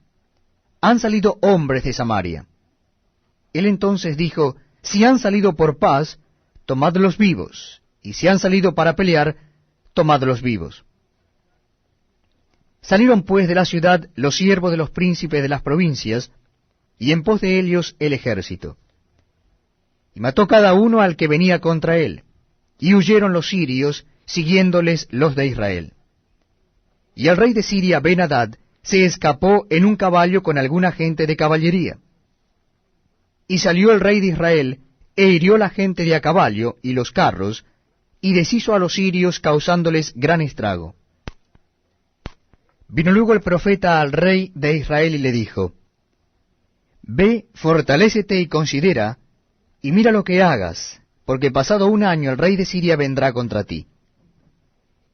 han salido hombres de Samaria. Él entonces dijo, si han salido por paz, tomadlos vivos, y si han salido para pelear, tomadlos vivos. Salieron pues de la ciudad los siervos de los príncipes de las provincias, y en pos de ellos el ejército. Y mató cada uno al que venía contra él, y huyeron los sirios, siguiéndoles los de Israel. Y el rey de Siria, Ben-Hadad, se escapó en un caballo con alguna gente de caballería. Y salió el rey de Israel, e hirió la gente de a caballo y los carros, y deshizo a los sirios, causándoles gran estrago. Vino luego el profeta al rey de Israel y le dijo, ve, fortalécete y considera, y mira lo que hagas, porque pasado un año el rey de Siria vendrá contra ti.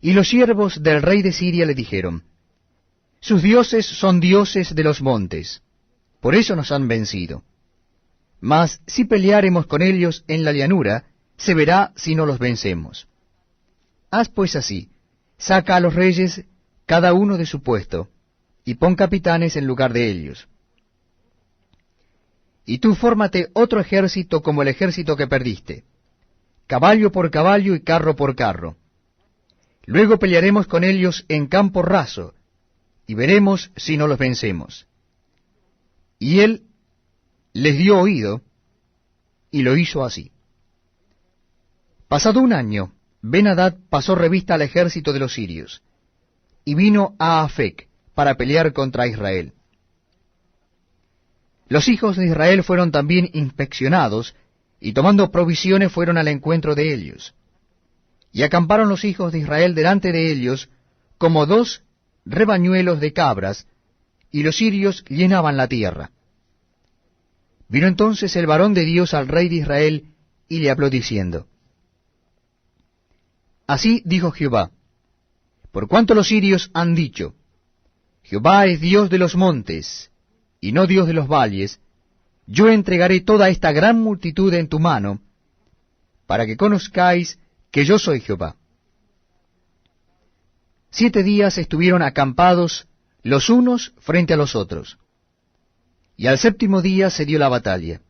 Y los siervos del rey de Siria le dijeron, sus dioses son dioses de los montes, por eso nos han vencido. Mas si peleáremos con ellos en la llanura, se verá si no los vencemos. Haz pues así, saca a los reyes cada uno de su puesto, y pon capitanes en lugar de ellos. Y tú fórmate otro ejército como el ejército que perdiste, caballo por caballo y carro por carro. Luego pelearemos con ellos en campo raso, y veremos si no los vencemos. Y él les dio oído, y lo hizo así. Pasado un año, Ben-Hadad pasó revista al ejército de los sirios, y vino a Afec para pelear contra Israel. Los hijos de Israel fueron también inspeccionados, y tomando provisiones fueron al encuentro de ellos. Y acamparon los hijos de Israel delante de ellos, como 2 rebañuelos de cabras, y los sirios llenaban la tierra. Vino entonces el varón de Dios al rey de Israel, y le habló diciendo, así dijo Jehová, por cuanto los sirios han dicho, Jehová es Dios de los montes, y no Dios de los valles, yo entregaré toda esta gran multitud en tu mano, para que conozcáis que yo soy Jehová. 7 días estuvieron acampados los unos frente a los otros, y al 7º día se dio la batalla.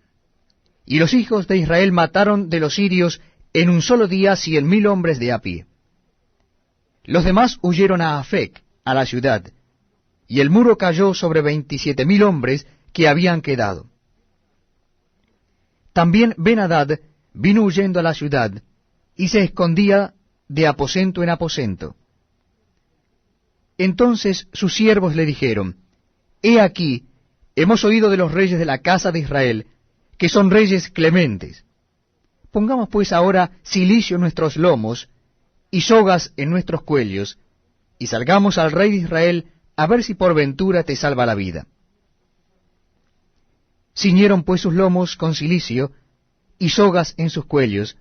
Y los hijos de Israel mataron de los sirios en un solo día 100,000 hombres de a pie. Los demás huyeron a Afec, a la ciudad, y el muro cayó sobre 27,000 hombres que habían quedado. También Ben-Hadad vino huyendo a la ciudad, y se escondía de aposento en aposento. Entonces sus siervos le dijeron, He aquí, hemos oído de los reyes de la casa de Israel, que son reyes clementes. Pongamos pues ahora cilicio en nuestros lomos, y sogas en nuestros cuellos, y salgamos al rey de Israel, a ver si por ventura te salva la vida. Ciñeron pues sus lomos con cilicio, y sogas en sus cuellos,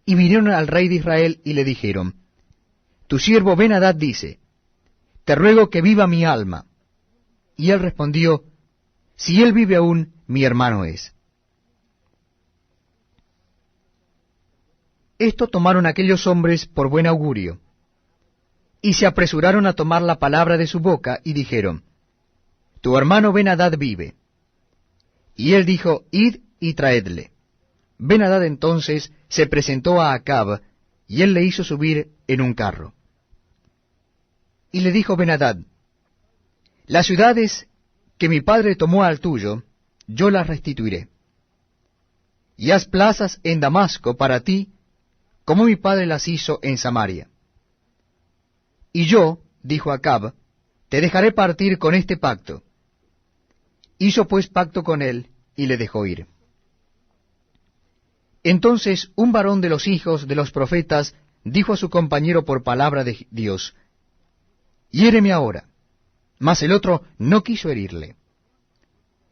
y vinieron al rey de Israel, y le dijeron, Tu siervo Ben-Hadad dice, Te ruego que viva mi alma. Y él respondió, Si él vive aún, mi hermano es. Esto tomaron aquellos hombres por buen augurio, y se apresuraron a tomar la palabra de su boca, y dijeron, Tu hermano Ben-Hadad vive. Y él dijo, Id y traedle. Ben-Hadad entonces se presentó a Acab, y él le hizo subir en un carro. Y le dijo Ben-Hadad, Las ciudades que mi padre tomó al tuyo, yo las restituiré. Y haz plazas en Damasco para ti, como mi padre las hizo en Samaria. Y yo, dijo Acab, te dejaré partir con este pacto. Hizo pues pacto con él, y le dejó ir. Entonces un varón de los hijos de los profetas dijo a su compañero por palabra de Dios, Hiéreme ahora. Mas el otro no quiso herirle.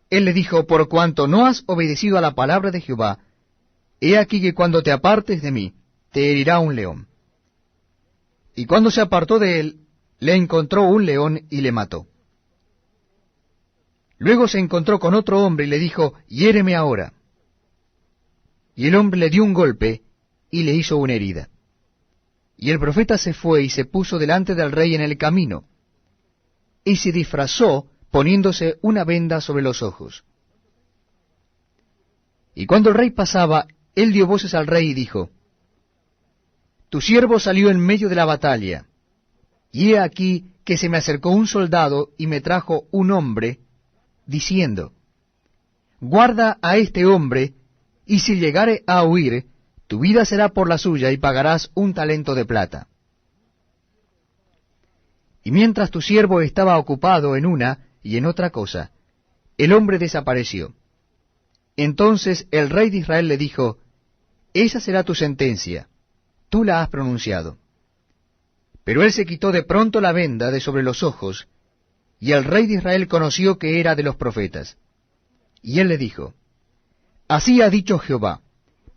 Él le dijo, Por cuanto no has obedecido a la palabra de Jehová, he aquí que cuando te apartes de mí, te herirá un león. Y cuando se apartó de él, le encontró un león y le mató. Luego se encontró con otro hombre y le dijo, Hiéreme ahora. Y el hombre le dio un golpe y le hizo una herida. Y el profeta se fue y se puso delante del rey en el camino, y se disfrazó poniéndose una venda sobre los ojos. Y cuando el rey pasaba, él dio voces al rey y dijo, Tu siervo salió en medio de la batalla, y he aquí que se me acercó un soldado y me trajo un hombre, diciendo, Guarda a este hombre, y si llegare a huir, tu vida será por la suya y pagarás 1 talento de plata. Y mientras tu siervo estaba ocupado en una y en otra cosa, el hombre desapareció. Entonces el rey de Israel le dijo, Esa será tu sentencia, tú la has pronunciado. Pero él se quitó de pronto la venda de sobre los ojos, y el rey de Israel conoció que era de los profetas. Y él le dijo, Así ha dicho Jehová,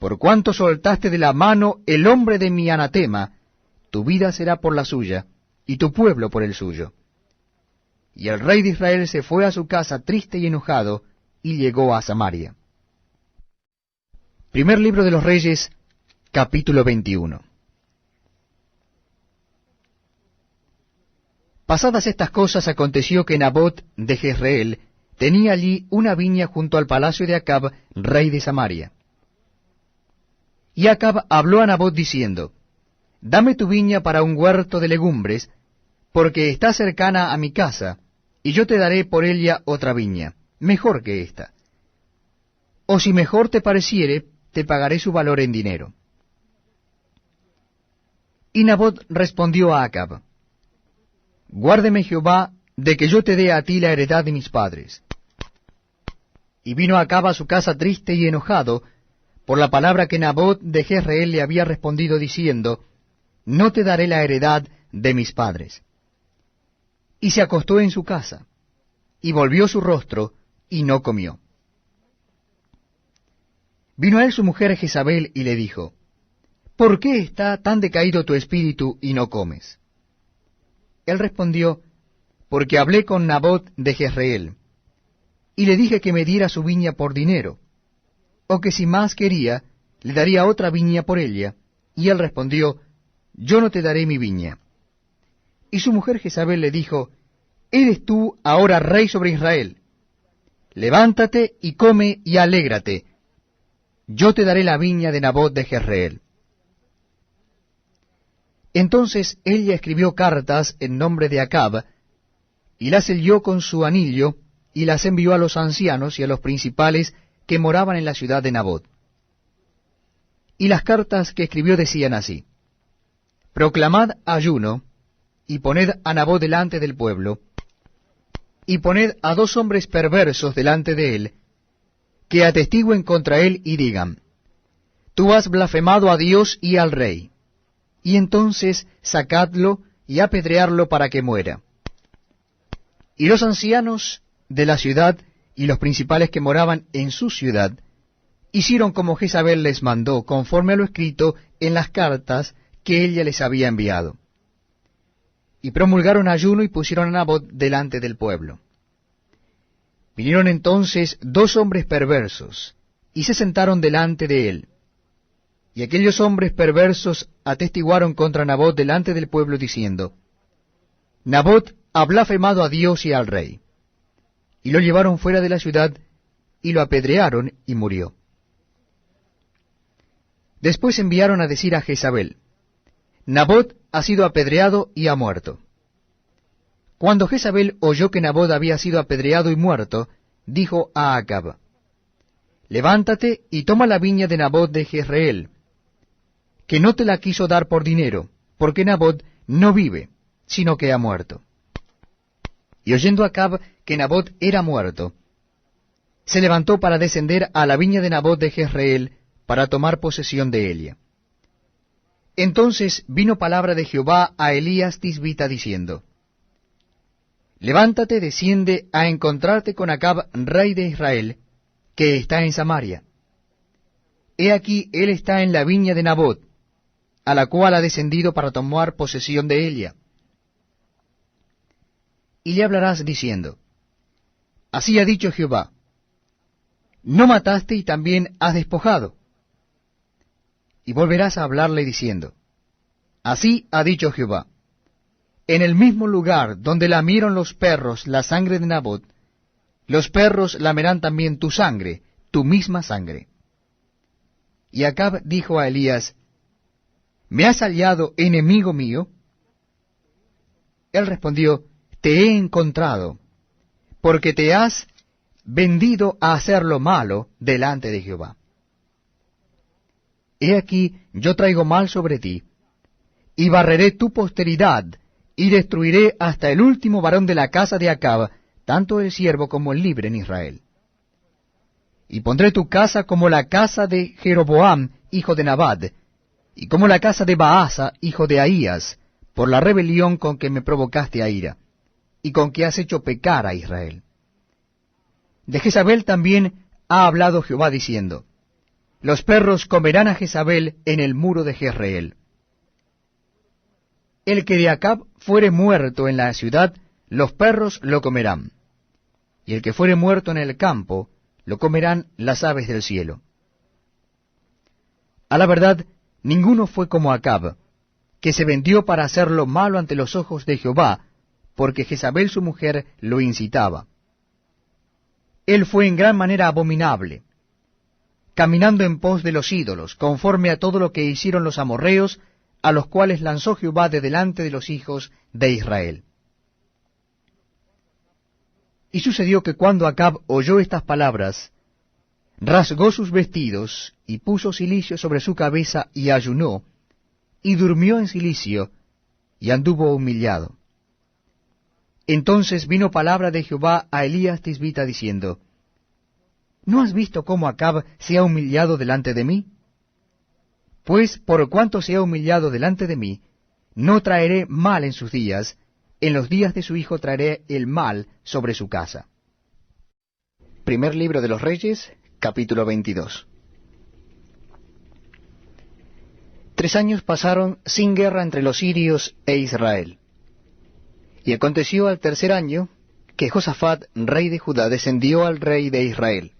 por cuanto soltaste de la mano el hombre de mi anatema, tu vida será por la suya, y tu pueblo por el suyo. Y el rey de Israel se fue a su casa triste y enojado, y llegó a Samaria. Primer libro de los Reyes, capítulo 21. Pasadas estas cosas, aconteció que Nabot de Jezreel tenía allí una viña junto al palacio de Acab, rey de Samaria. Y Acab habló a Nabot diciendo, Dame tu viña para un huerto de legumbres, porque está cercana a mi casa, y yo te daré por ella otra viña, mejor que esta. O si mejor te pareciere, te pagaré su valor en dinero. Y Nabot respondió a Acab, Guárdeme Jehová de que yo te dé a ti la heredad de mis padres. Y vino Acab a su casa triste y enojado por la palabra que Nabot de Jezreel le había respondido diciendo, No te daré la heredad de mis padres. Y se acostó en su casa, y volvió su rostro, y no comió. Vino a él su mujer Jezabel y le dijo, ¿Por qué está tan decaído tu espíritu y no comes? Él respondió, Porque hablé con Nabot de Jezreel, y le dije que me diera su viña por dinero, o que si más quería, le daría otra viña por ella. Y él respondió, Yo no te daré mi viña. Y su mujer Jezabel le dijo, ¿Eres tú ahora rey sobre Israel? Levántate y come y alégrate. Yo te daré la viña de Nabot de Jezreel. Entonces ella escribió cartas en nombre de Acab, y las selló con su anillo, y las envió a los ancianos y a los principales que moraban en la ciudad de Nabot. Y las cartas que escribió decían así: Proclamad ayuno, y poned a Nabot delante del pueblo, y poned a 2 hombres perversos delante de él, que atestiguen contra él y digan: Tú has blasfemado a Dios y al rey. Y entonces sacadlo y apedrearlo para que muera. Y los ancianos de la ciudad y los principales que moraban en su ciudad hicieron como Jezabel les mandó, conforme a lo escrito en las cartas que ella les había enviado. Y promulgaron ayuno y pusieron a Nabot delante del pueblo. Vinieron entonces 2 hombres perversos, y se sentaron delante de él. Y aquellos hombres perversos atestiguaron contra Nabot delante del pueblo, diciendo: Nabot ha blasfemado a Dios y al rey. Y lo llevaron fuera de la ciudad, y lo apedrearon, y murió. Después enviaron a decir a Jezabel: Nabot ha sido apedreado y ha muerto. Cuando Jezabel oyó que Nabot había sido apedreado y muerto, dijo a Acab: Levántate y toma la viña de Nabot de Jezreel, que no te la quiso dar por dinero, porque Nabot no vive, sino que ha muerto. Y oyendo Acab que Nabot era muerto, se levantó para descender a la viña de Nabot de Jezreel, para tomar posesión de ella. Entonces vino palabra de Jehová a Elías Tisbita, diciendo: Levántate, desciende a encontrarte con Acab, rey de Israel, que está en Samaria. He aquí, él está en la viña de Nabot, a la cual ha descendido para tomar posesión de ella. Y le hablarás diciendo: Así ha dicho Jehová, no mataste y también has despojado. Y volverás a hablarle diciendo: Así ha dicho Jehová, en el mismo lugar donde lamieron los perros la sangre de Nabot, los perros lamerán también tu sangre, tu misma sangre. Y Acab dijo a Elías: ¿Me has hallado enemigo mío? Él respondió: Te he encontrado, porque te has vendido a hacer lo malo delante de Jehová. He aquí, yo traigo mal sobre ti, y barreré tu posteridad, y destruiré hasta el último varón de la casa de Acab, tanto el siervo como el libre en Israel. Y pondré tu casa como la casa de Jeroboam, hijo de Nabat, y como la casa de Baasa, hijo de Ahías, por la rebelión con que me provocaste a ira, y con que has hecho pecar a Israel. De Jezabel también ha hablado Jehová diciendo: Los perros comerán a Jezabel en el muro de Jezreel. El que de Acab fuere muerto en la ciudad, los perros lo comerán, y el que fuere muerto en el campo, lo comerán las aves del cielo. A la verdad, ninguno fue como Acab, que se vendió para hacer lo malo ante los ojos de Jehová, porque Jezabel su mujer lo incitaba. Él fue en gran manera abominable, caminando en pos de los ídolos, conforme a todo lo que hicieron los amorreos, a los cuales lanzó Jehová de delante de los hijos de Israel. Y sucedió que cuando Acab oyó estas palabras, rasgó sus vestidos, y puso cilicio sobre su cabeza, y ayunó, y durmió en cilicio, y anduvo humillado. Entonces vino palabra de Jehová a Elías Tisbita, diciendo: ¿No has visto cómo Acab se ha humillado delante de mí? Pues por cuanto se ha humillado delante de mí, no traeré mal en sus días, en los días de su hijo traeré el mal sobre su casa. Primer libro de los Reyes, capítulo 22. 3 años pasaron sin guerra entre los sirios e Israel. Y aconteció al 3er año que Josafat, rey de Judá, descendió al rey de Israel.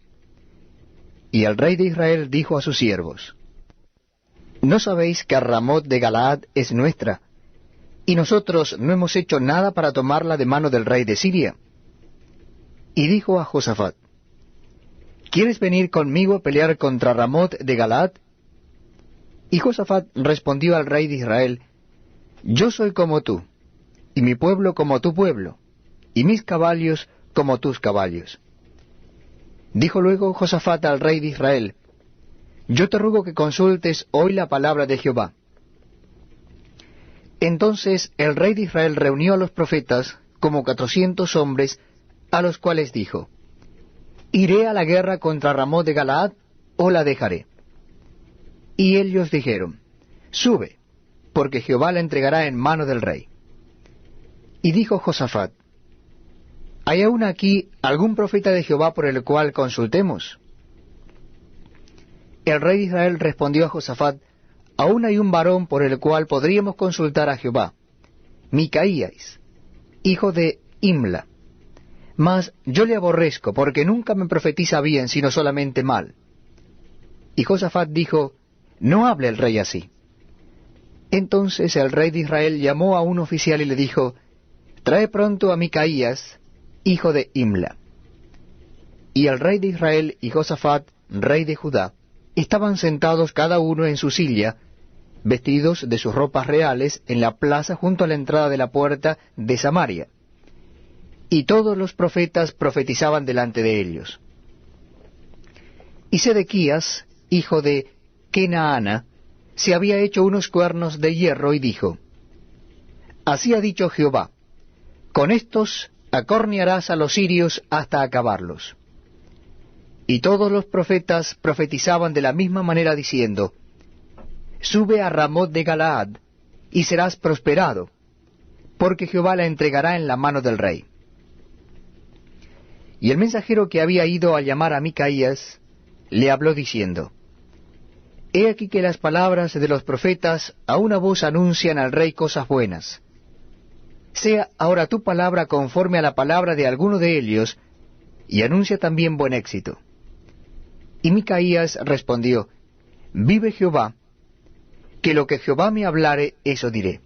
Y el rey de Israel dijo a sus siervos: ¿No sabéis que Ramot de Galaad es nuestra, y nosotros no hemos hecho nada para tomarla de mano del rey de Siria? Y dijo a Josafat: ¿Quieres venir conmigo a pelear contra Ramot de Galaad? Y Josafat respondió al rey de Israel: Yo soy como tú, y mi pueblo como tu pueblo. y mis caballos como tus caballos. Dijo luego Josafat al rey de Israel: Yo te ruego que consultes hoy la palabra de Jehová. Entonces el rey de Israel reunió a los profetas, como 400 hombres, a los cuales dijo: ¿Iré a la guerra contra Ramot de Galaad, o la dejaré? Y ellos dijeron: Sube, porque Jehová la entregará en mano del rey. Y dijo Josafat: ¿Hay aún aquí algún profeta de Jehová por el cual consultemos? El rey de Israel respondió a Josafat: Aún hay un varón por el cual podríamos consultar a Jehová, Micaías, hijo de Imla. Mas yo le aborrezco, porque nunca me profetiza bien, sino solamente mal. Y Josafat dijo: No hable el rey así. Entonces el rey de Israel llamó a un oficial y le dijo: Trae pronto a Micaías, hijo de Imla. Y el rey de Israel y Josafat, rey de Judá, estaban sentados cada uno en su silla, vestidos de sus ropas reales, en la plaza junto a la entrada de la puerta de Samaria. Y todos los profetas profetizaban delante de ellos. Y Sedequías, hijo de Kenaana, se había hecho unos cuernos de hierro y dijo: Así ha dicho Jehová: Con estos acornearás a los sirios hasta acabarlos. Y todos los profetas profetizaban de la misma manera diciendo: Sube a Ramot de Galaad, y serás prosperado, porque Jehová la entregará en la mano del rey. Y el mensajero que había ido a llamar a Micaías le habló diciendo: He aquí que las palabras de los profetas a una voz anuncian al rey cosas buenas. Sea ahora tu palabra conforme a la palabra de alguno de ellos, y anuncia también buen éxito. Y Micaías respondió: Vive Jehová, que lo que Jehová me hablare, eso diré.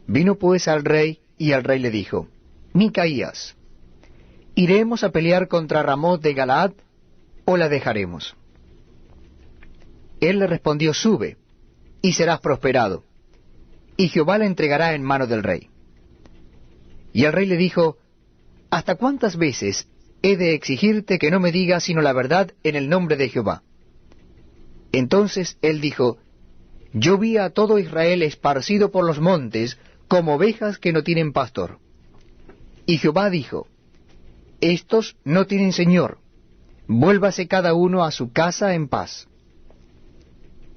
Vino pues al rey, y el rey le dijo: Micaías, ¿iremos a pelear contra Ramot de Galaad, o la dejaremos? Él le respondió: Sube, y serás prosperado, y Jehová la entregará en mano del rey. Y el rey le dijo: ¿Hasta cuántas veces he de exigirte que no me digas sino la verdad en el nombre de Jehová? Entonces él dijo: Yo vi a todo Israel esparcido por los montes, como ovejas que no tienen pastor. Y Jehová dijo: Estos no tienen señor, vuélvase cada uno a su casa en paz.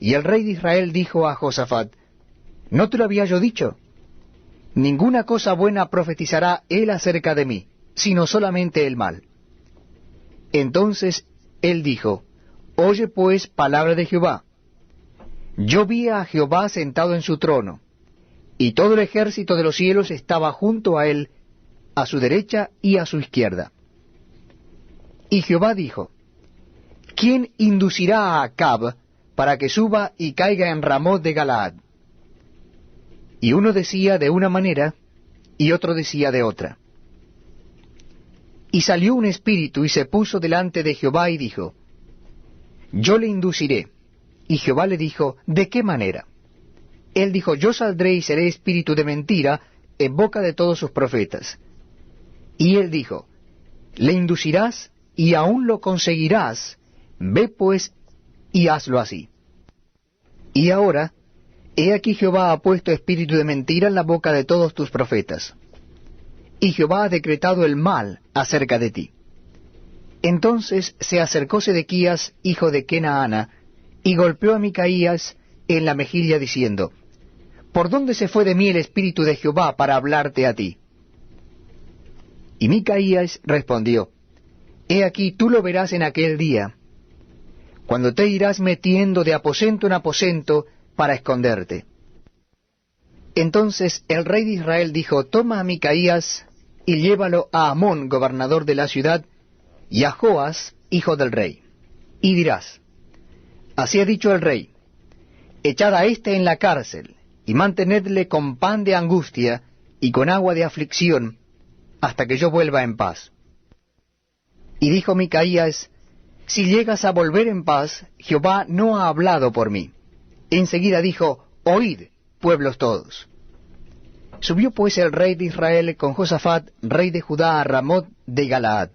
Y el rey de Israel dijo a Josafat: ¿No te lo había yo dicho? Ninguna cosa buena profetizará él acerca de mí, sino solamente el mal. Entonces él dijo: Oye pues palabra de Jehová. Yo vi a Jehová sentado en su trono, y todo el ejército de los cielos estaba junto a él, a su derecha y a su izquierda. Y Jehová dijo: ¿Quién inducirá a Acab para que suba y caiga en Ramot de Galaad? Y uno decía de una manera, y otro decía de otra. Y salió un espíritu y se puso delante de Jehová y dijo: Yo le induciré. Y Jehová le dijo: ¿De qué manera? Él dijo: Yo saldré y seré espíritu de mentira en boca de todos sus profetas. Y él dijo: Le inducirás y aún lo conseguirás. Ve pues y hazlo así. Y ahora, he aquí Jehová ha puesto espíritu de mentira en la boca de todos tus profetas. Y Jehová ha decretado el mal acerca de ti. Entonces se acercó Sedequías, hijo de Kenaana, y golpeó a Micaías en la mejilla, diciendo: ¿Por dónde se fue de mí el espíritu de Jehová para hablarte a ti? Y Micaías respondió: He aquí tú lo verás en aquel día, cuando te irás metiendo de aposento en aposento para esconderte. Entonces el rey de Israel dijo: Toma a Micaías y llévalo a Amón, gobernador de la ciudad, y a Joas, hijo del rey. Y dirás: Así ha dicho el rey: Echad a éste en la cárcel, y mantenedle con pan de angustia y con agua de aflicción, hasta que yo vuelva en paz. Y dijo Micaías: Si llegas a volver en paz, Jehová no ha hablado por mí. Enseguida dijo: Oíd, pueblos todos. Subió pues el rey de Israel con Josafat, rey de Judá, a Ramot de Galaad.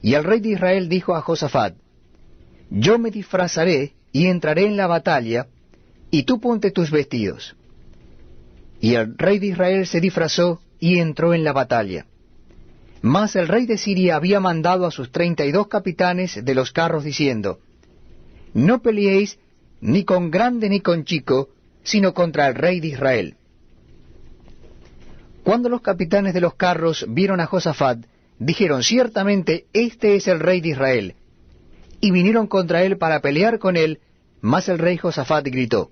Y el rey de Israel dijo a Josafat: Yo me disfrazaré y entraré en la batalla, y tú ponte tus vestidos. Y el rey de Israel se disfrazó y entró en la batalla. Mas el rey de Siria había mandado a sus 32 capitanes de los carros, diciendo: No peleéis ni con grande ni con chico, sino contra el rey de Israel. Cuando los capitanes de los carros vieron a Josafat, dijeron: Ciertamente este es el rey de Israel. Y vinieron contra él para pelear con él, mas el rey Josafat gritó.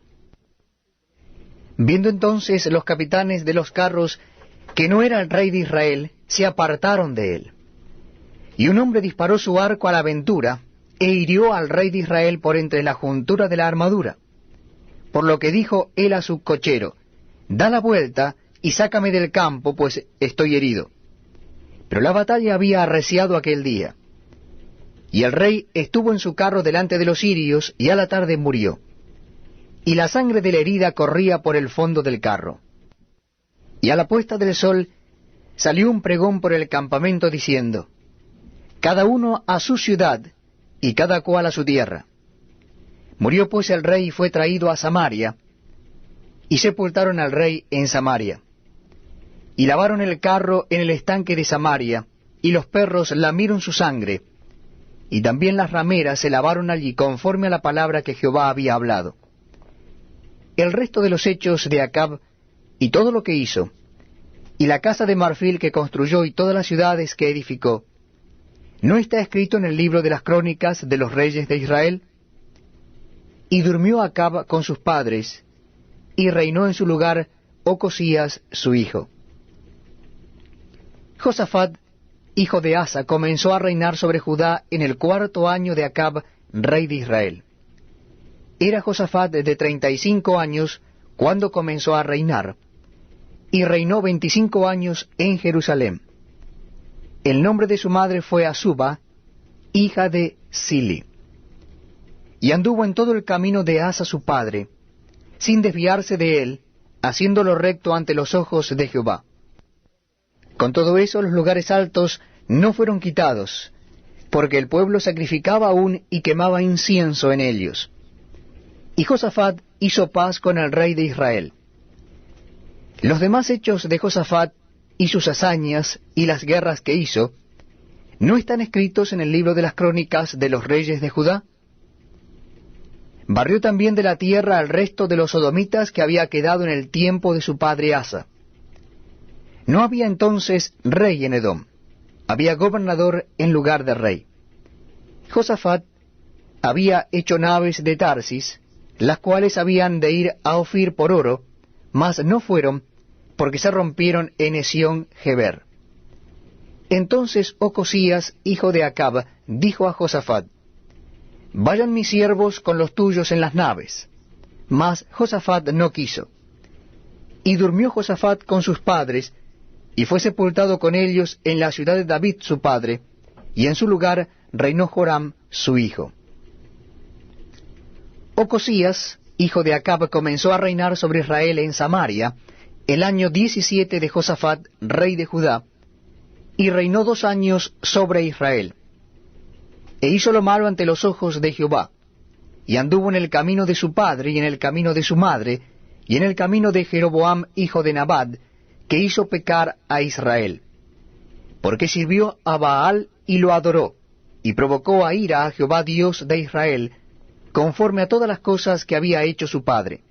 Viendo entonces los capitanes de los carros que no era el rey de Israel, se apartaron de él. Y un hombre disparó su arco a la aventura, e hirió al rey de Israel por entre la juntura de la armadura. Por lo que dijo él a su cochero: Da la vuelta y sácame del campo, pues estoy herido. Pero la batalla había arreciado aquel día. Y el rey estuvo en su carro delante de los sirios, y a la tarde murió. Y la sangre de la herida corría por el fondo del carro. Y a la puesta del sol salió un pregón por el campamento diciendo: Cada uno a su ciudad, y cada cual a su tierra. Murió pues el rey y fue traído a Samaria, y sepultaron al rey en Samaria. Y lavaron el carro en el estanque de Samaria, y los perros lamieron su sangre, y también las rameras se lavaron allí conforme a la palabra que Jehová había hablado. El resto de los hechos de Acab, y todo lo que hizo, y la casa de marfil que construyó y todas las ciudades que edificó, ¿no está escrito en el libro de las crónicas de los reyes de Israel? Y durmió Acab con sus padres, y reinó en su lugar Ocosías su hijo. Josafat, hijo de Asa, comenzó a reinar sobre Judá en el 4º año de Acab, rey de Israel. Era Josafat de 35 años cuando comenzó a reinar, y reinó 25 años en Jerusalén. El nombre de su madre fue Azuba, hija de Sili. Y anduvo en todo el camino de Asa su padre, sin desviarse de él, haciéndolo recto ante los ojos de Jehová. Con todo eso los lugares altos no fueron quitados, porque el pueblo sacrificaba aún y quemaba incienso en ellos. Y Josafat hizo paz con el rey de Israel. Los demás hechos de Josafat y sus hazañas y las guerras que hizo, ¿no están escritos en el libro de las crónicas de los reyes de Judá? Barrió también de la tierra al resto de los sodomitas que había quedado en el tiempo de su padre Asa. No había entonces rey en Edom, había gobernador en lugar de rey. Josafat había hecho naves de Tarsis, las cuales habían de ir a Ofir por oro, mas no fueron, porque se rompieron en Esión-Geber. Entonces Ocosías, hijo de Acab, dijo a Josafat: Vayan mis siervos con los tuyos en las naves. Mas Josafat no quiso. Y durmió Josafat con sus padres, y fue sepultado con ellos en la ciudad de David su padre, y en su lugar reinó Joram su hijo. Ocosías, hijo de Acab, comenzó a reinar sobre Israel en Samaria, el año 17 de Josafat, rey de Judá, y reinó 2 años sobre Israel. E hizo lo malo ante los ojos de Jehová, y anduvo en el camino de su padre, y en el camino de su madre, y en el camino de Jeroboam, hijo de Nabat, que hizo pecar a Israel. Porque sirvió a Baal y lo adoró, y provocó a ira a Jehová Dios de Israel, conforme a todas las cosas que había hecho su padre.